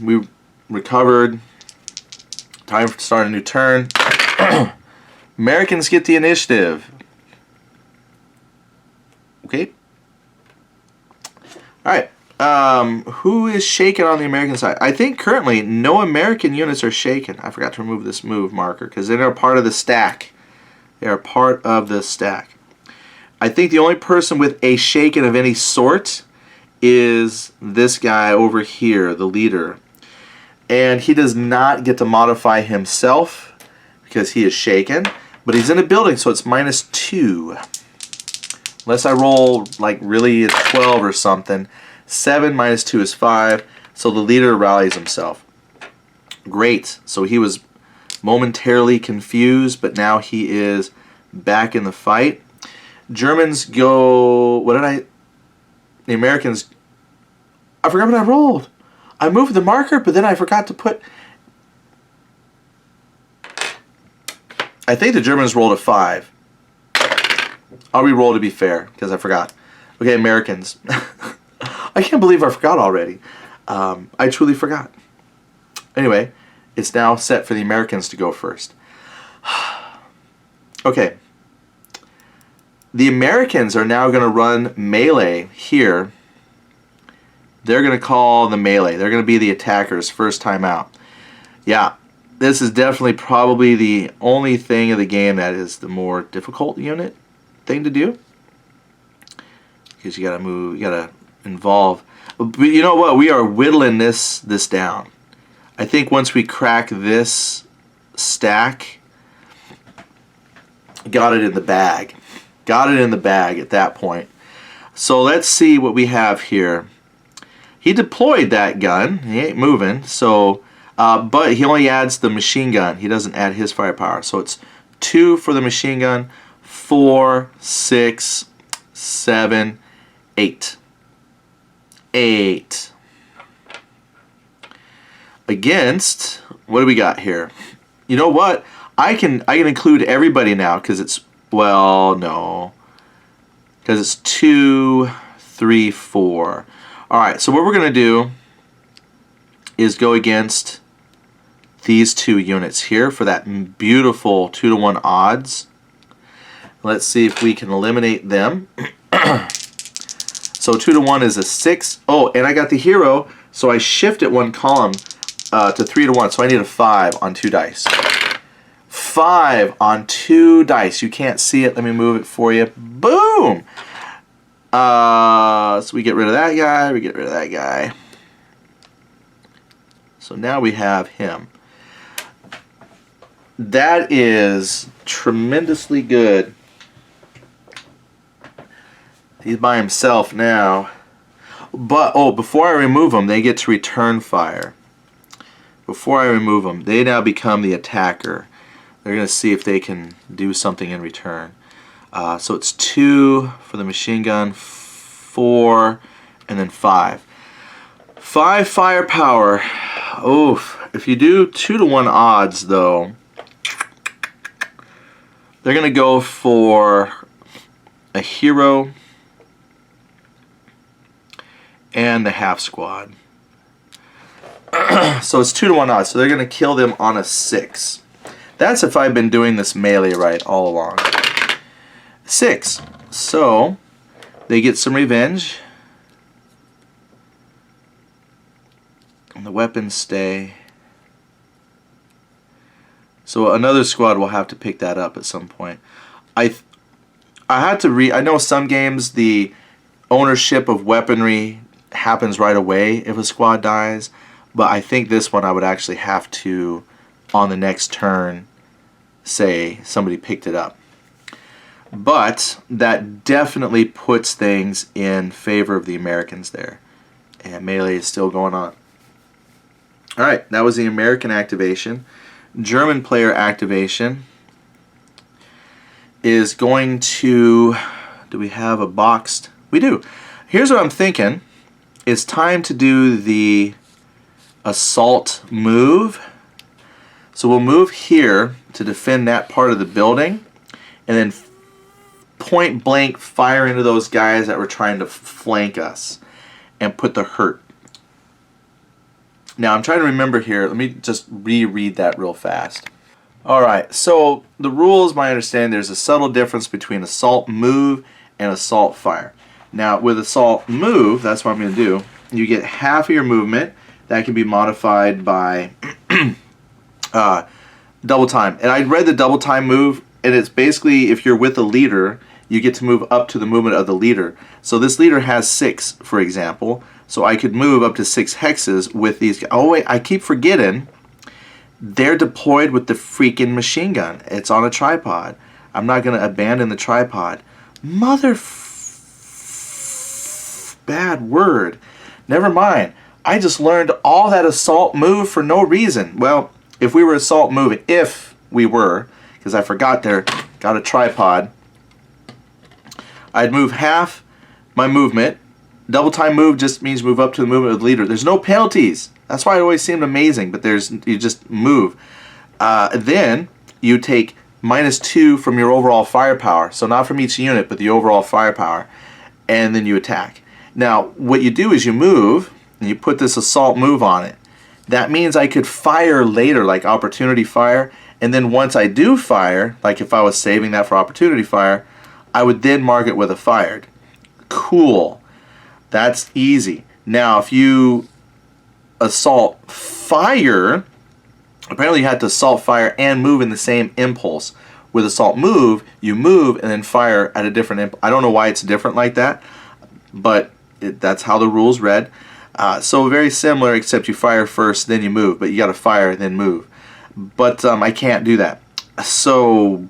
we recovered. Time to start a new turn. Americans get the initiative. Okay. All right. Who is shaken on the American side? I think currently no American units are shaken. I forgot to remove this move marker because they are part of the stack. They are part of the stack. I think the only person with a shaken of any sort is this guy over here, the leader. And he does not get to modify himself because he is shaken. But he's in a building, so it's -2. Unless I roll like really a 12 or something. 7 minus 2 is 5. So the leader rallies himself. Great. So he was momentarily confused, but now he is back in the fight. Germans go... What did I... The Americans... I forgot what I rolled. I moved the marker, but then I forgot to put... I think the Germans rolled a 5. I'll re-roll to be fair, because I forgot. Okay, Americans. I can't believe I forgot already. I truly forgot. Anyway, it's now set for the Americans to go first. Okay. The Americans are now going to run melee here. They're going to call the melee. They're going to be the attackers first time out. Yeah, this is definitely probably the only thing of the game that is the more difficult unit thing to do. Because you got to move, you got to involve. But you know what? We are whittling this down. I think once we crack this stack, got it in the bag. Got it in the bag at that point. So let's see what we have here. He deployed that gun. He ain't moving. So, but he only adds the machine gun. He doesn't add his firepower. So it's 2 for the machine gun, 4, 6, 7, 8. 8. Against, what do we got here? You know what? I can include everybody now because it's, well, no. Because it's 2, 3, 4. All right, so what we're going to do is go against these 2 units here for that beautiful 2-to-1 odds. Let's see if we can eliminate them. So 2-to-1 is a 6. Oh, and I got the hero, so I shift it 1 column to 3-to-1, so I need a 5 on 2 dice. 5 on 2 dice. You can't see it. Let me move it for you. Boom! So we get rid of that guy. We get rid of that guy. So now we have him. That is tremendously good. He's by himself now. But, oh, before I remove them, they get to return fire. Before I remove them, they now become the attacker. They're going to see if they can do something in return. So it's 2 for the machine gun, 4, and then 5. 5 firepower. Oof. If you do 2-to-1 odds, though, they're going to go for a hero and the half squad. So it's 2-to-1 odds, so they're going to kill them on a 6. That's if I've been doing this melee right all along. 6. So they get some revenge. And the weapons stay. So another squad will have to pick that up at some point. I had to I know some games the ownership of weaponry happens right away if a squad dies, but I think this one I would actually have to, on the next turn, say somebody picked it up. But that definitely puts things in favor of the Americans there. And melee is still going on. Alright, that was the American activation. German player activation is going to... Do we have a boxed? We do. Here's what I'm thinking. It's time to do the assault move. So we'll move here to defend that part of the building, and then point blank fire into those guys that were trying to flank us and put the hurt. Now I'm trying to remember here. Let me just reread that real fast. Alright, so the rules, my understanding, there's a subtle difference between assault move and assault fire. Now with assault move, that's what I'm going to do. You get half of your movement. That can be modified by double time. And I read the double time move, and it's basically if you're with a leader, you get to move up to the movement of the leader. So this leader has 6, for example. So I could move up to 6 hexes with these guys. Oh wait, I keep forgetting. They're deployed with the freaking machine gun. It's on a tripod. I'm not going to abandon the tripod. Bad word. Never mind. I just learned all that assault move for no reason. Well, if we were assault moving, if we were, because I forgot there, got a tripod, I'd move half my movement. Double time move just means move up to the movement of the leader. There's no penalties. That's why it always seemed amazing, but you just move. Then you take -2 from your overall firepower. So not from each unit, but the overall firepower. And then you attack. Now, what you do is you move, and you put this assault move on it. That means I could fire later, like opportunity fire, and then once I do fire, like if I was saving that for opportunity fire, I would then mark it with a fired. Cool. That's easy. Now, if you assault fire, apparently you have to assault fire and move in the same impulse. With assault move, you move and then fire at a different impulse. I don't know why it's different like that, but that's how the rules read. So very similar, except you fire first, then you move. But you got to fire, then move. But I can't do that. So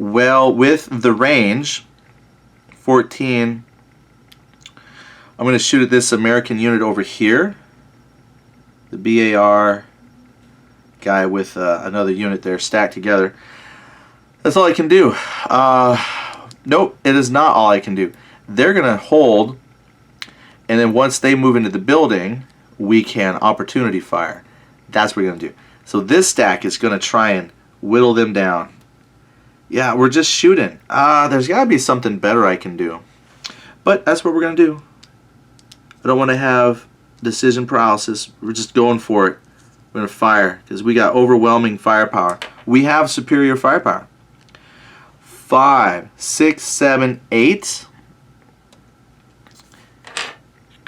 Well, with the range, 14, I'm going to shoot at this American unit over here. The BAR guy with another unit there stacked together. That's all I can do. Nope, it is not all I can do. They're going to hold, and then once they move into the building, we can opportunity fire. That's what we're going to do. So this stack is going to try and whittle them down. Yeah, we're just shooting. There's got to be something better I can do. But that's what we're going to do. I don't want to have decision paralysis. We're just going for it. We're going to fire because we got overwhelming firepower. We have superior firepower. 5, 6, 7, 8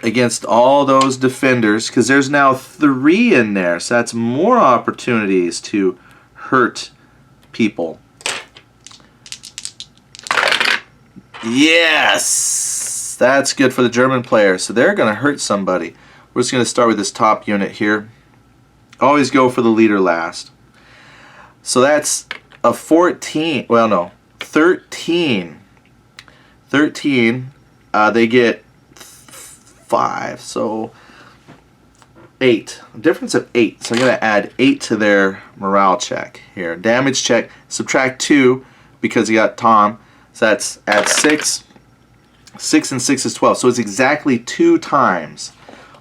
against all those defenders, because there's now 3 in there, so that's more opportunities to hurt people. Yes, that's good for the German player. So they're going to hurt somebody. We're just going to start with this top unit here. Always go for the leader last. So that's a 14. Well, no. 13. 13. They get 5. So 8. A difference of 8. So I'm going to add 8 to their morale check here. Damage check. Subtract 2 because you got Tom. So that's add 6. 6 and 6 is 12. So it's exactly 2 times.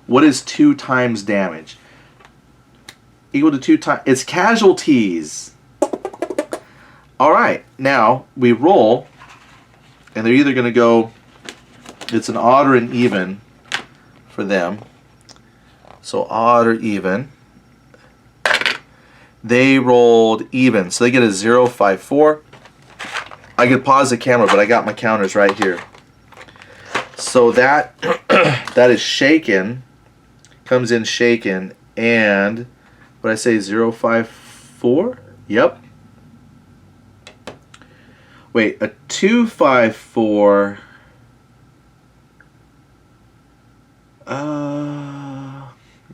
What is 2 times damage? Equal to 2 times. It's casualties. Alright, now we roll, and they're either going to go, it's an odd or an even for them. So odd or even. They rolled even, so they get a 0, 5, 4. I could pause the camera, but I got my counters right here. So that that is shaken, comes in shaken, and what did I say, 0, 5, 4? Yep. Wait, a 2, 5, 4.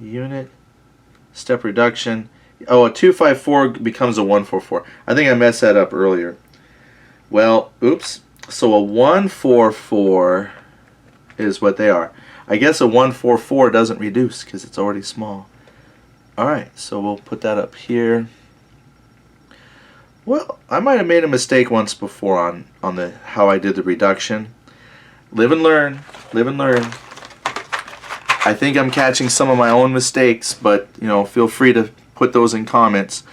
Unit step reduction. Oh, a 2, 5, 4 becomes a 1, 4, 4. I think I messed that up earlier. Well, oops. So a 1, 4, 4 is what they are. I guess a 1, 4, 4 doesn't reduce because it's already small. Alright, so we'll put that up here. Well, I might have made a mistake once before on the how I did the reduction. Live and learn. Live and learn. I think I'm catching some of my own mistakes, but you know, feel free to put those in comments.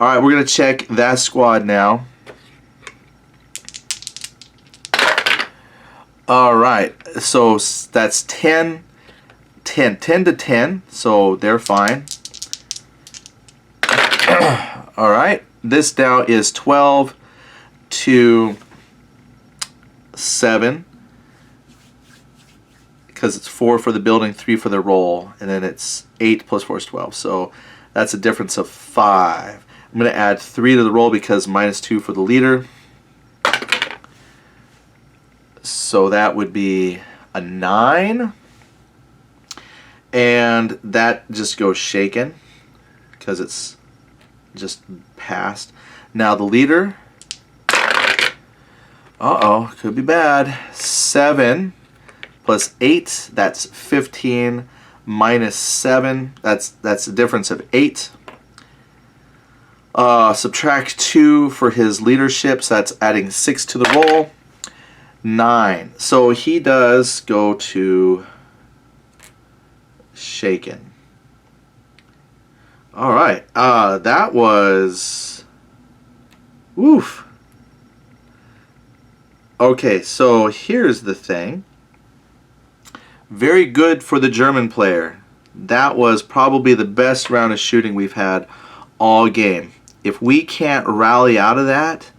Alright, we're going to check that squad now. Alright, so that's 10 to 10, so they're fine. Alright, this now is 12 to 7, because it's 4 for the building, 3 for the roll, and then it's 8 plus 4 is 12, so that's a difference of 5. I'm going to add 3 to the roll because minus 2 for the leader. So that would be a 9. And that just goes shaken because it's just passed. Now the leader, could be bad. 7 plus 8, that's 15, minus 7, that's a difference of 8. Subtract 2 for his leadership, so that's adding 6 to the roll. 9. So he does go to shaken. Alright, that was... woof. Okay, so here's the thing. Very good for the German player. That was probably the best round of shooting we've had all game. If we can't rally out of that,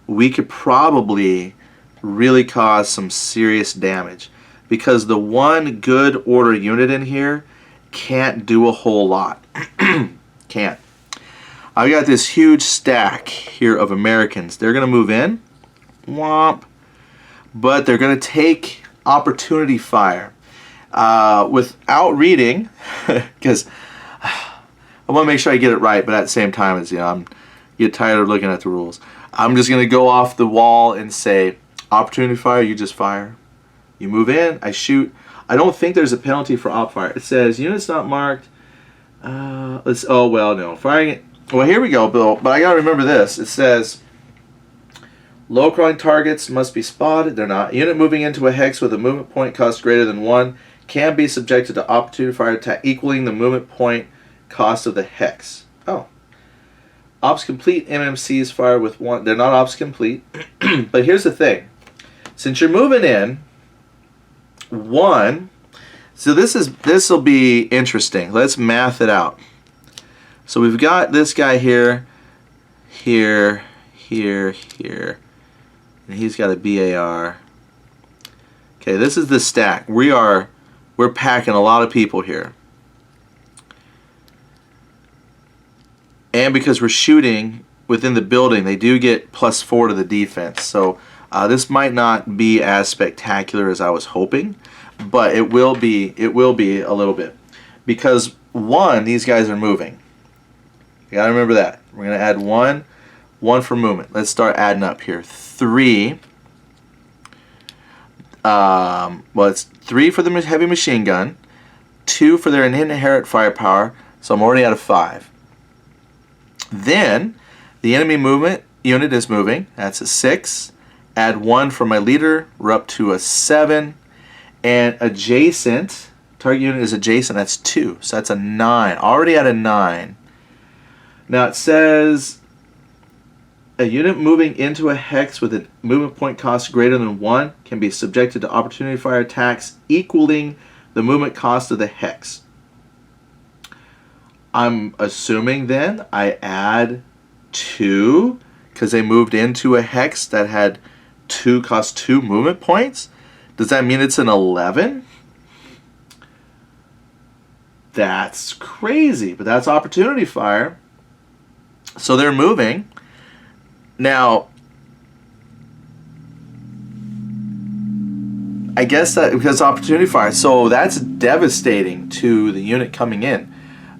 we could probably really cause some serious damage, because the one good order unit in here can't do a whole lot. Can't. I've got this huge stack here of Americans. They're going to move in. Womp. But they're going to take opportunity fire. Without reading, because I want to make sure I get it right, but at the same time, as you know, I'm get tired of looking at the rules. I'm just going to go off the wall and say, opportunity fire, you just fire. You move in, I shoot. I don't think there's a penalty for op fire. It says, units not marked. Oh, well, no. Firing it. Well, here we go, Bill. But I got to remember this. It says, low crawling targets must be spotted. They're not. Unit moving into a hex with a movement point cost greater than 1 can be subjected to opportunity fire attack equaling the movement point cost of the hex. Oh. Ops complete MMCs fire with 1. They're not ops complete. But here's the thing. Since you're moving in 1, so this will be interesting. Let's math it out. So we've got this guy here, here, here, here, and he's got a BAR. Okay, this is the stack. We're packing a lot of people here. And because we're shooting within the building, they do get +4 to the defense. So this might not be as spectacular as I was hoping, but it will be a little bit. Because 1, these guys are moving. You gotta remember that. We're gonna add 1 for movement. Let's start adding up here. 3. Well, it's 3 for the heavy machine gun, 2 for their inherent firepower, so I'm already at a 5. Then the enemy movement unit is moving. That's a 6. Add 1 for my leader. We're up to a 7. And adjacent, target unit is adjacent. That's 2. So that's a 9. Already at a 9. Now it says a unit moving into a hex with a movement point cost greater than 1 can be subjected to opportunity fire attacks equaling the movement cost of the hex. I'm assuming then I add 2 because they moved into a hex that had cost 2 movement points. Does that mean it's an 11? That's crazy, but that's opportunity fire. So they're moving. Now, I guess that because opportunity fire, so that's devastating to the unit coming in.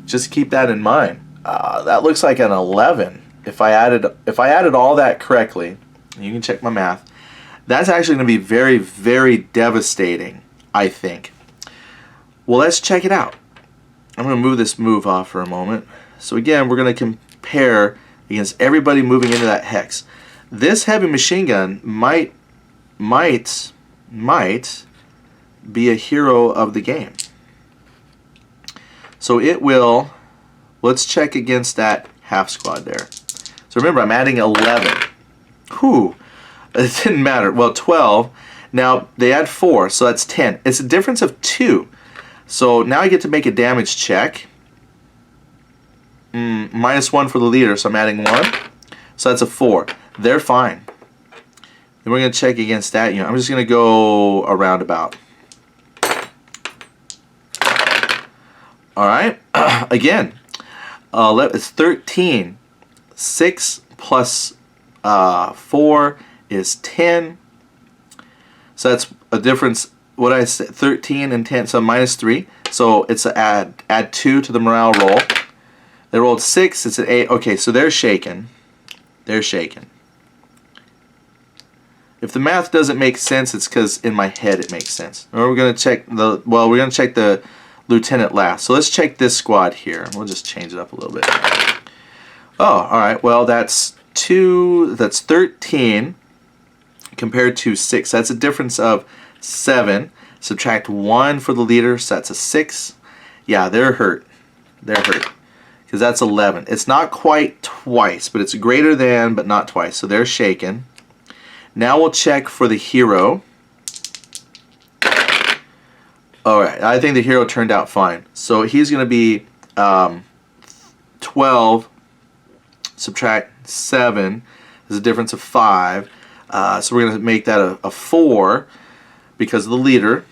Just keep that in mind. That looks like an 11. If I added all that correctly, you can check my math. That's actually going to be very, very devastating, I think. Well, let's check it out. I'm going to move this move off for a moment. So again, we're going to compare against everybody moving into that hex. This heavy machine gun might be a hero of the game. So it will, let's check against that half squad there. So remember, I'm adding 11. Whew, it didn't matter. Well, 12. Now they add 4, so that's 10. It's a difference of 2. So now I get to make a damage check. -1 for the leader, so I'm adding 1. So that's a 4. They're fine. Then we're going to check against that unit. I'm just going to go a roundabout. Alright, again, it's 13. 6 plus 4 is 10. So that's a difference, what I said, 13 and 10, so -3. So it's an add 2 to the morale roll. They rolled 6, it's an 8. Okay, so they're shaken. They're shaken. If the math doesn't make sense, it's because in my head it makes sense. Or we're going to check the lieutenant last. So let's check this squad here. We'll just change it up a little bit. Oh, alright. Well, that's 13 compared to 6. That's a difference of 7. Subtract 1 for the leader, so that's a 6. Yeah, they're hurt. They're hurt. Because that's 11. It's not quite twice, but it's greater than, but not twice. So they're shaken. Now we'll check for the hero. Alright, I think the hero turned out fine. So he's going to be 12, subtract 7, is a difference of 5. So we're going to make that a 4 because of the leader.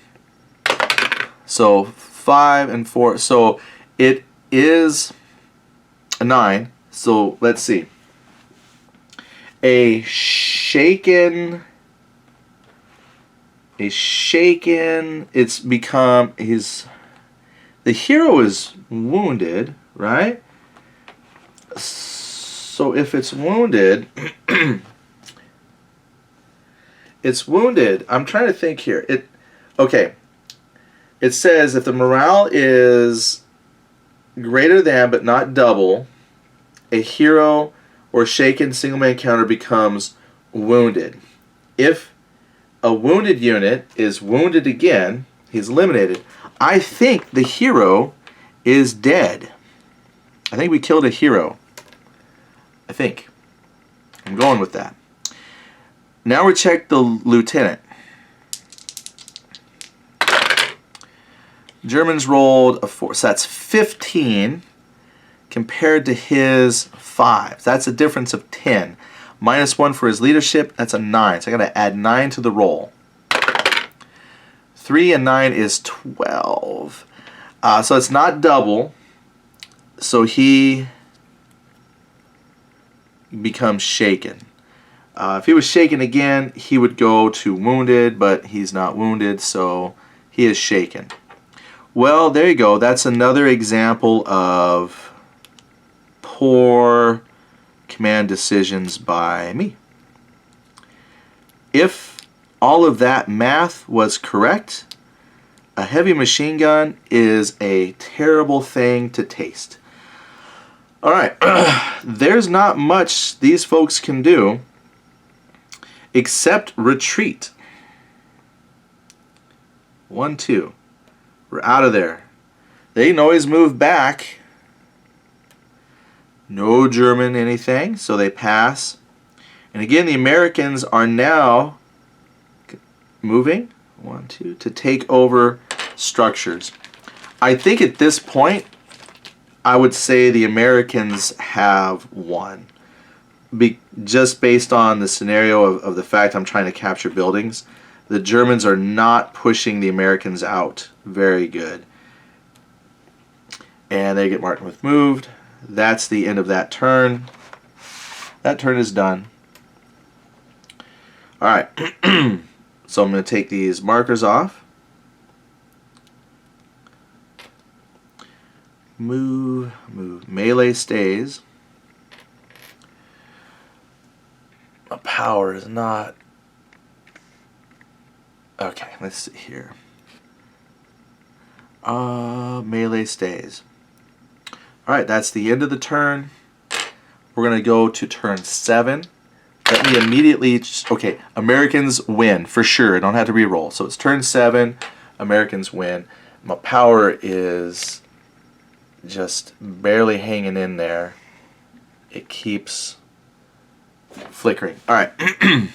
So 5 and 4. So it is a 9. So let's see. A shaken, it's become, the hero is wounded, right? So if it's wounded, it's wounded. I'm trying to think here. Okay. It says if the morale is greater than but not double, a hero or shaken single-man counter becomes wounded. If a wounded unit is wounded again, he's eliminated. I think the hero is dead. I think we killed a hero. I think. I'm going with that. Now we check the lieutenant. Germans rolled a 4, so that's 15 compared to his 5. That's a difference of 10. -1 for his leadership, that's a 9. So I got to add 9 to the roll. 3 and 9 is 12. So it's not double. So he becomes shaken. If he was shaken again, he would go to wounded, but he's not wounded, so he is shaken. Well, there you go. That's another example of poor command decisions by me. If all of that math was correct, a heavy machine gun is a terrible thing to taste. Alright, there's not much these folks can do except retreat. 1, 2. We're out of there. They can always move back. No German anything, so they pass. And again, the Americans are now moving 1, 2 to take over structures. I think at this point, I would say the Americans have won. Just based on the scenario of the fact I'm trying to capture buildings. The Germans are not pushing the Americans out very good. And they get marked with moved. That's the end of that turn. That turn is done. Alright. So I'm going to take these markers off. Move, move. Melee stays. My power is not... Okay, let's see here. Melee stays. Alright, that's the end of the turn. We're going to go to turn 7. Let me immediately... Okay, Americans win, for sure. I don't have to re-roll. So it's turn 7. Americans win. My power is just barely hanging in there. It keeps flickering. Alright. We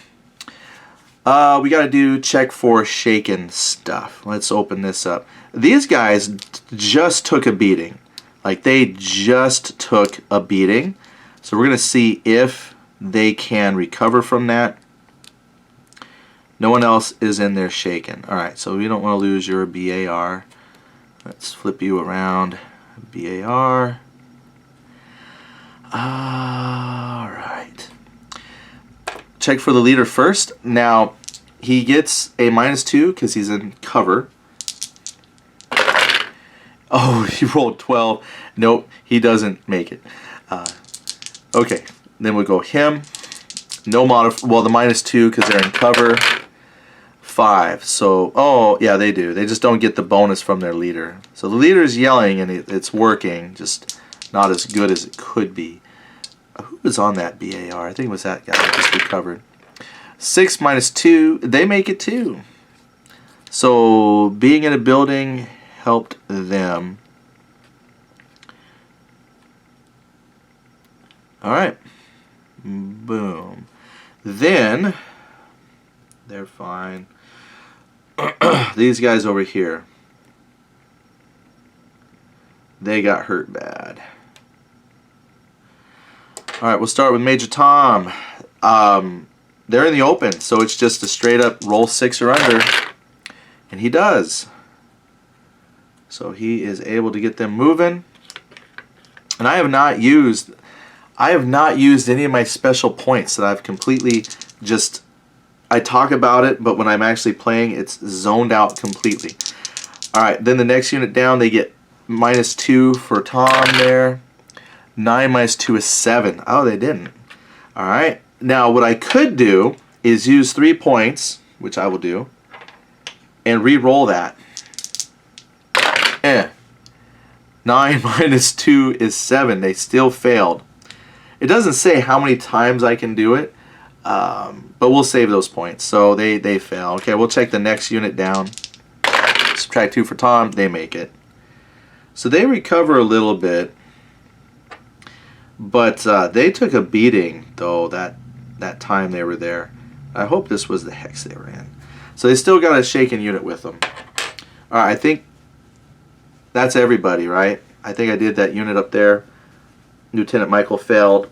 got to do check for shaken stuff. Let's open this up. These guys just took a beating. Like, they just took a beating. So we're going to see if they can recover from that. No one else is in there shaken. Alright, so we don't want to lose your BAR. Let's flip you around. BAR. Alright. Check for the leader first. Now, he gets a -2 because he's in cover. Oh, he rolled 12. Nope, he doesn't make it. Okay, then we go him. No well, the -2 because they're in cover. 5. So, oh, yeah, they do. They just don't get the bonus from their leader. So the leader is yelling and it's working, just not as good as it could be. Who was on that BAR? I think it was that guy that just recovered. 6 -2, they make it too. So being in a building helped them. Alright. Boom. Then, they're fine. These guys over here, they got hurt bad. Alright, we'll start with Major Tom. They're in the open, so it's just a straight up roll 6 or under. And he does. So he is able to get them moving. And I have not used any of my special points that I've completely just... I talk about it, but when I'm actually playing, it's zoned out completely. Alright, then the next unit down, they get -2 for Tom there. 9 minus 2 is 7. Oh, they didn't. All right. Now, what I could do is use 3 points, which I will do, and re-roll that. 9 minus 2 is 7. They still failed. It doesn't say how many times I can do it, but we'll save those points. So they fail. Okay, we'll check the next unit down. Subtract 2 for Tom. They make it. So they recover a little bit, but they took a beating, though, that time they were there. I hope this was the hex they were in. So they still got a shaken unit with them. All right, I think that's everybody, right? I think I did that unit up there. Lieutenant Michael failed.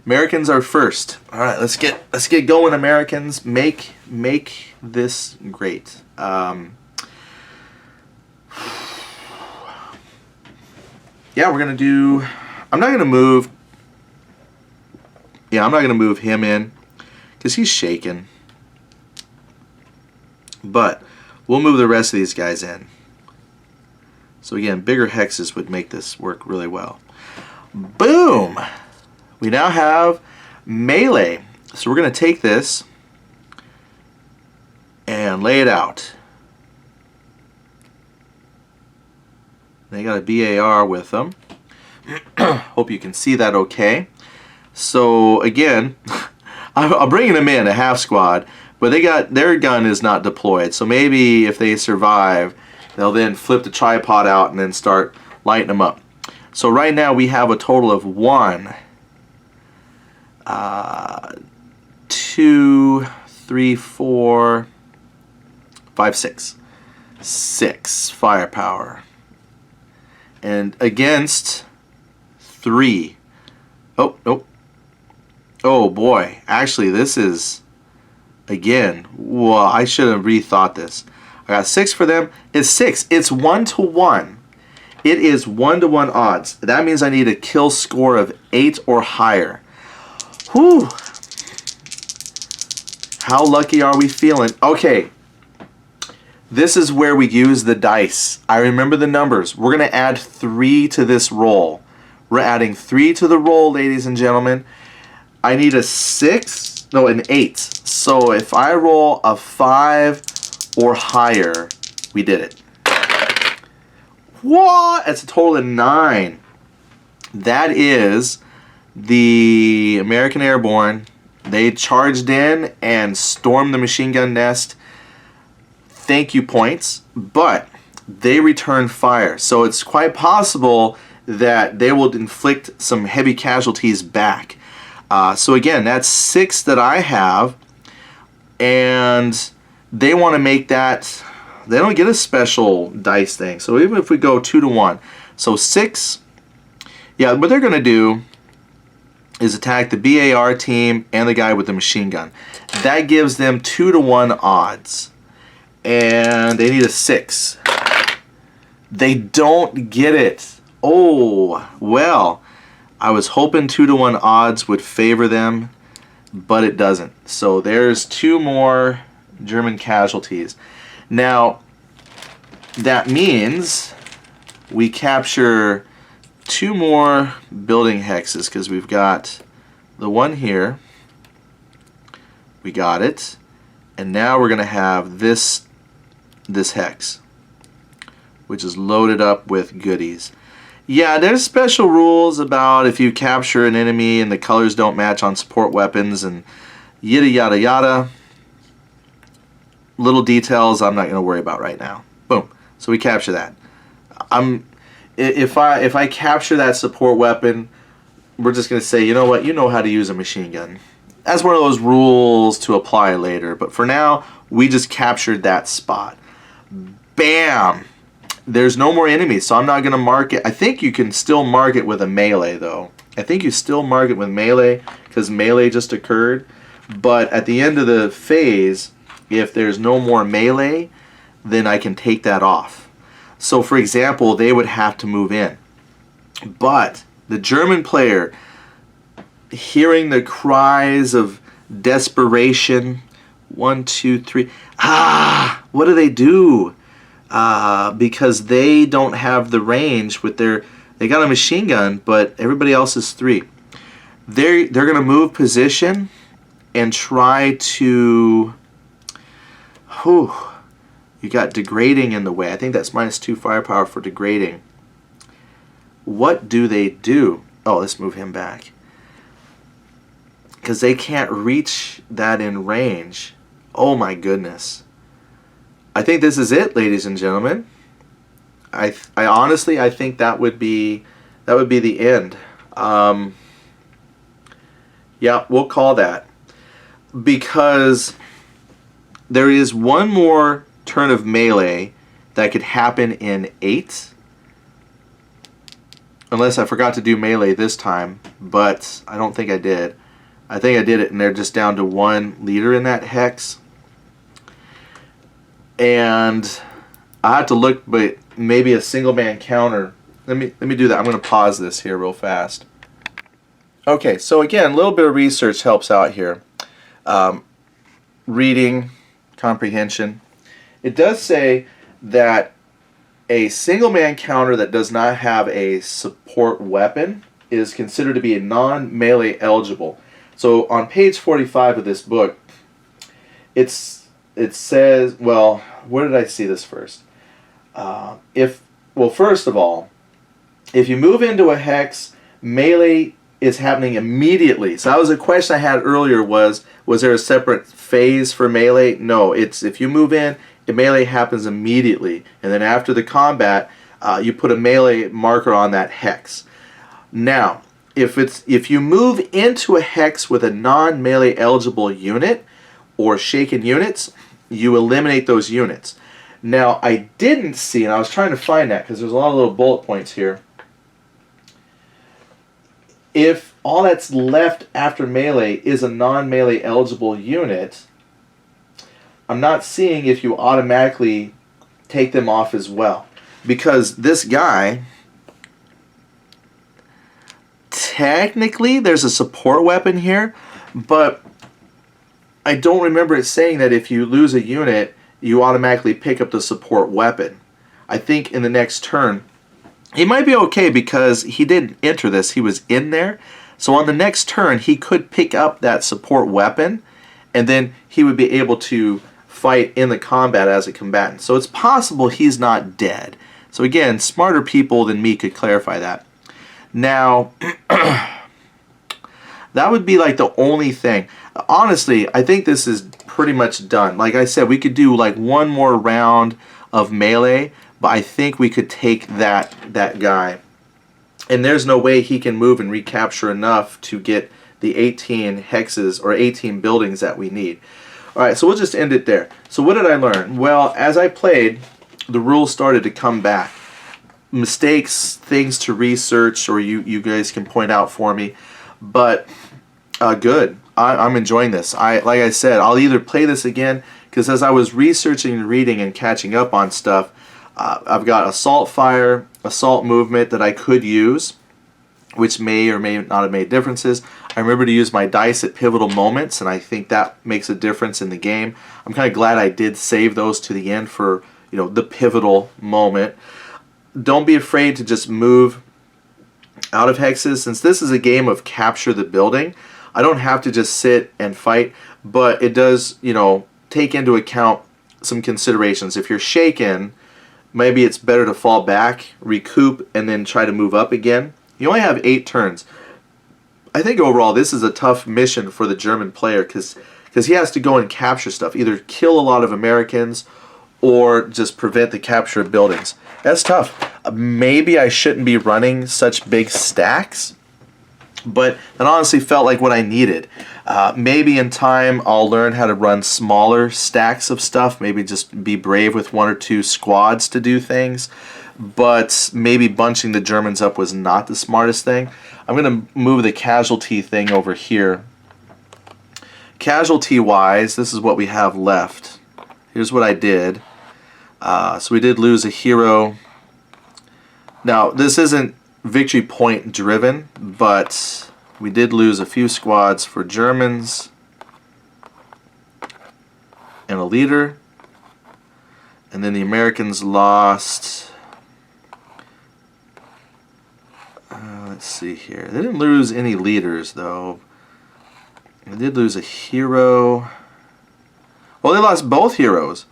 Americans are first. All right, let's get going, Americans. Make this great. Yeah, we're gonna do. I'm not gonna move. Yeah, I'm not gonna move him in because he's shaken. But we'll move the rest of these guys in. So again, bigger hexes would make this work really well. Boom! We now have melee. So we're going to take this and lay it out. They got a BAR with them. Hope you can see that okay. So again, I'm bringing them in, a half squad, but they got their gun is not deployed. So maybe if they survive, they'll then flip the tripod out and then start lighting them up. So right now we have a total of 1, 2, 3, 4, 5, 6. 6 firepower. And against 3. Oh, nope. Oh boy. Actually, this is, again, well, I should have rethought this. I got 6 for them. It's 6. It's 1-to-1. It is 1-to-1 odds. That means I need a kill score of 8 or higher. Whew. How lucky are we feeling? Okay. This is where we use the dice. I remember the numbers. We're going to add 3 to this roll. We're adding 3 to the roll, ladies and gentlemen. I need a 6, no, an 8. So if I roll a 5 or higher, we did it. What? That's a total of 9. That is the American Airborne. They charged in and stormed the machine gun nest. Thank you points, but they return fire. So it's quite possible that they will inflict some heavy casualties back. So again, that's 6 that I have, and they want to make that, they don't get a special dice thing. So even if we go 2-to-1, so 6, yeah, what they're going to do is attack the BAR team and the guy with the machine gun. That gives them 2-to-1 odds, and they need a 6. They don't get it. Oh, well, I was hoping 2-to-1 odds would favor them, but it doesn't. So there's 2 more German casualties. Now, that means we capture 2 more building hexes because we've got the one here. We got it. And now we're going to have this hex, which is loaded up with goodies. Yeah, there's special rules about if you capture an enemy and the colors don't match on support weapons and yada yada yada. Little details I'm not going to worry about right now. Boom. So we capture that. If I capture that support weapon, we're just going to say, you know what, you know how to use a machine gun. That's one of those rules to apply later. But for now, we just captured that spot. Bam! There's no more enemies, so I'm not going to mark it. I think you can still mark it with a melee, though. I think you still mark it with melee because melee just occurred. But at the end of the phase, if there's no more melee, then I can take that off. So, for example, they would have to move in. But the German player, hearing the cries of desperation, 1, 2, 3, what do they do? because they don't have the range with their. They got a machine gun, but everybody else is 3. They're going to move position and try to. Whew, you got degrading in the way. I think that's -2 firepower for degrading. What do they do? Oh, let's move him back. Because they can't reach that in range. Oh my goodness. I think this is it, ladies and gentlemen. I honestly, I think that would be the end. Yeah, we'll call that. Because there is one more turn of melee that could happen in 8. Unless I forgot to do melee this time, but I don't think I did. I think I did it, and they're just down to 1 leader in that hex. And I have to look, but maybe a single man counter. Let me do that. I'm going to pause this here real fast. Okay, so again, a little bit of research helps out here. Reading, comprehension. It does say that a single man counter that does not have a support weapon is considered to be a non-melee eligible. So on page 45 of this book, it says, well, where did I see this first? First of all, if you move into a hex, melee is happening immediately. So that was a question I had earlier, was there a separate phase for melee? No, it's if you move in, the melee happens immediately, and then after the combat, you put a melee marker on that hex. Now, if you move into a hex with a non-melee eligible unit or shaken units, you eliminate those units. Now, I didn't see, and I was trying to find that because there's a lot of little bullet points here. If all that's left after melee is a non-melee eligible unit, I'm not seeing if you automatically take them off as well. Because this guy, technically there's a support weapon here, but I don't remember it saying that if you lose a unit, you automatically pick up the support weapon. I think in the next turn, he might be okay because he didn't enter this, he was in there. So on the next turn, he could pick up that support weapon, and then he would be able to fight in the combat as a combatant. So it's possible he's not dead. So again, smarter people than me could clarify that. Now, that would be like the only thing. Honestly, I think this is pretty much done. Like I said, we could do like one more round of melee, but I think we could take that guy. And there's no way he can move and recapture enough to get the 18 hexes or 18 buildings that we need. Alright, so we'll just end it there. So what did I learn? Well, as I played, the rules started to come back. Mistakes, things to research, or you guys can point out for me. But good. I'm enjoying this. Like I said, I'll either play this again, because as I was researching and reading and catching up on stuff, I've got assault fire, assault movement that I could use, which may or may not have made differences. I remember to use my dice at pivotal moments, and I think that makes a difference in the game. I'm kind of glad I did save those to the end for, you know, the pivotal moment. Don't be afraid to just move out of hexes. Since this is a game of capture the building, I don't have to just sit and fight, but it does, you know, take into account some considerations. If you're shaken, maybe it's better to fall back, recoup, and then try to move up again. You only have 8 turns. I think overall this is a tough mission for the German player because he has to go and capture stuff, either kill a lot of Americans or just prevent the capture of buildings. That's tough. Maybe I shouldn't be running such big stacks, but that honestly felt like what I needed. Maybe in time I'll learn how to run smaller stacks of stuff, maybe just be brave with 1 or 2 squads to do things, but maybe bunching the Germans up was not the smartest thing. I'm going to move the casualty thing over here. Casualty-wise, this is what we have left. Here's what I did. So we did lose a hero. Now, this isn't victory point driven, but we did lose a few squads for Germans and a leader. And then the Americans lost, let's see here. They didn't lose any leaders, though. They did lose a hero. Well, they lost both heroes.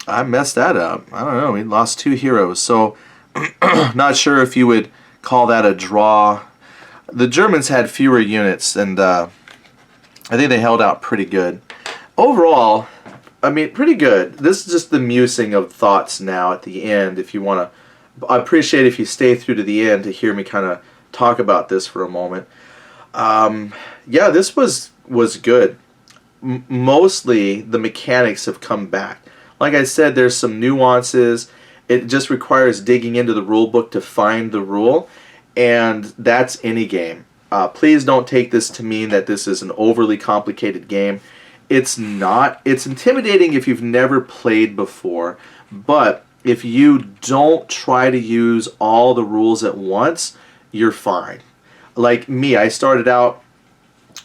I messed that up. I don't know. We lost 2 heroes. So, not sure if you would call that a draw. The Germans had fewer units, and I think they held out pretty good. Overall, I mean, pretty good. This is just the musing of thoughts now at the end. If you want to, I appreciate if you stay through to the end to hear me kind of talk about this for a moment. Yeah, this was good. Mostly the mechanics have come back. Like I said, there's some nuances. It just requires digging into the rule book to find the rule, and that's any game. Please don't take this to mean that this is an overly complicated game. It's not. It's intimidating if you've never played before, but if you don't try to use all the rules at once, you're fine. Like me, I started out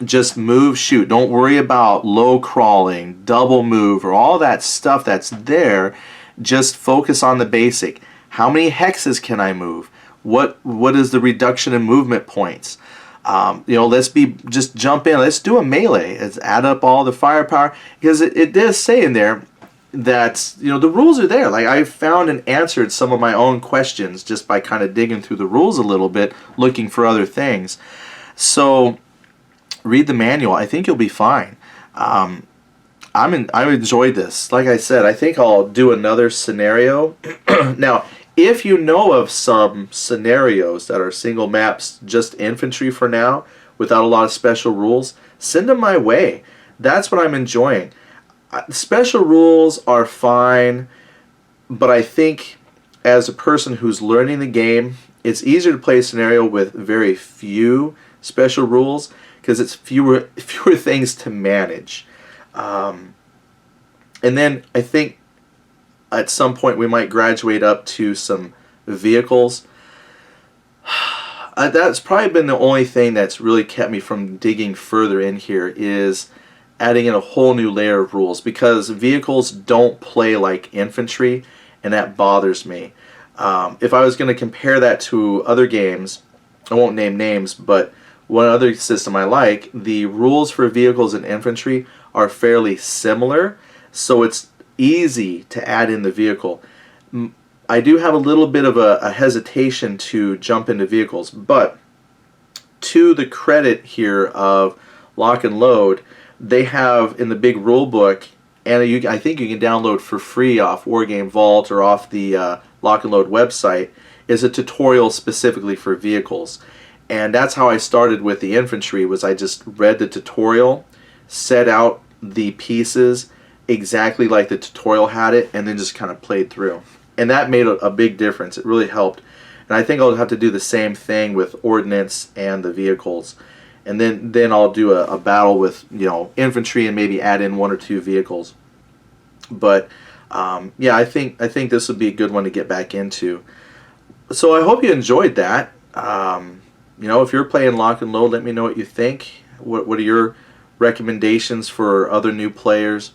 just move, shoot. Don't worry about low crawling, double move, or all that stuff that's there. Just focus on the basic. How many hexes can I move? What is the reduction in movement points? Let's just jump in. Let's do a melee. Let's add up all the firepower, because it does say in there that the rules are there. Like, I found and answered some of my own questions just by kind of digging through the rules a little bit, looking for other things. So read the manual. I think you'll be fine. I enjoyed this. Like I said, I think I'll do another scenario. Now, if you know of some scenarios that are single maps, just infantry for now, without a lot of special rules, send them my way. That's what I'm enjoying. Special rules are fine, but I think as a person who's learning the game, it's easier to play a scenario with very few special rules, because it's fewer things to manage. And then I think at some point we might graduate up to some vehicles. That's probably been the only thing that's really kept me from digging further in here, is adding in a whole new layer of rules, because vehicles don't play like infantry, and that bothers me. If I was going to compare that to other games, I won't name names, but one other system I like, the rules for vehicles and infantry are fairly similar, so it's easy to add in the vehicle. I do have a little bit of a hesitation to jump into vehicles, but to the credit here of Lock and Load, they have in the big rule book, and I think you can download for free off Wargame Vault or off the Lock and Load website, is a tutorial specifically for vehicles. And that's how I started with the infantry, was I just read the tutorial, set out the pieces exactly like the tutorial had it, and then just kind of played through. And that made a big difference. It really helped. And I think I'll have to do the same thing with ordnance and the vehicles. And then I'll do a battle with infantry and maybe add in 1 or 2 vehicles. But yeah, I think this would be a good one to get back into. So I hope you enjoyed that. If you're playing Lock and Load, let me know what you think. What are your recommendations for other new players?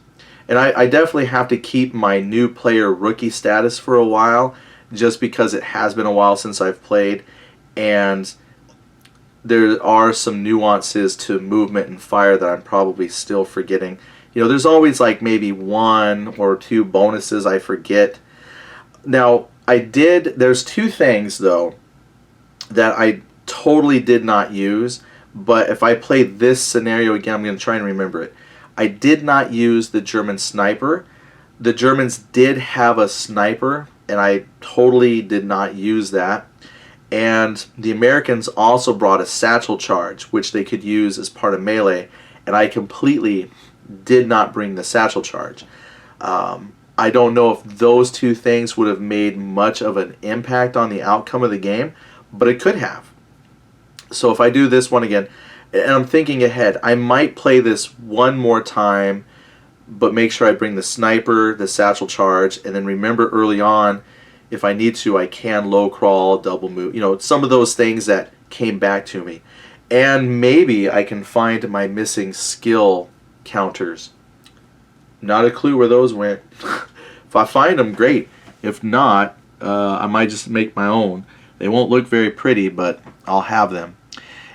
And I definitely have to keep my new player rookie status for a while, just because it has been a while since I've played, and there are some nuances to movement and fire that I'm probably still forgetting. There's always like maybe 1 or 2 bonuses I forget. Now, there's 2 things though that I totally did not use, but if I play this scenario again, I'm going to try and remember it. I did not use the German sniper. The Germans did have a sniper, and I totally did not use that. And the Americans also brought a satchel charge, which they could use as part of melee, and I completely did not bring the satchel charge. I don't know if those 2 things would have made much of an impact on the outcome of the game, but it could have. So if I do this one again, and I'm thinking ahead, I might play this one more time, but make sure I bring the sniper, the satchel charge, and then remember early on, if I need to, I can low crawl, double move, some of those things that came back to me. And maybe I can find my missing skill counters. Not a clue where those went. If I find them, great. If not, I might just make my own. They won't look very pretty, but I'll have them.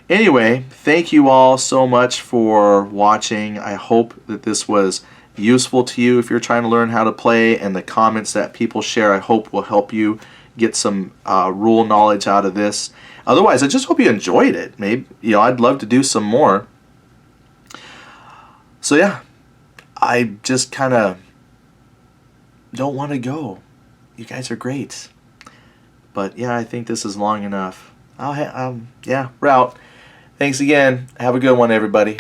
Anyway, thank you all so much for watching. I hope that this was useful to you if you're trying to learn how to play, and the comments that people share I hope will help you get some rule knowledge out of this. Otherwise, I just hope you enjoyed it. Maybe, you know, I'd love to do some more. So yeah, I just kind of don't want to go. You guys are great. But yeah, I think this is long enough. Yeah, we're out. Thanks again. Have a good one, everybody.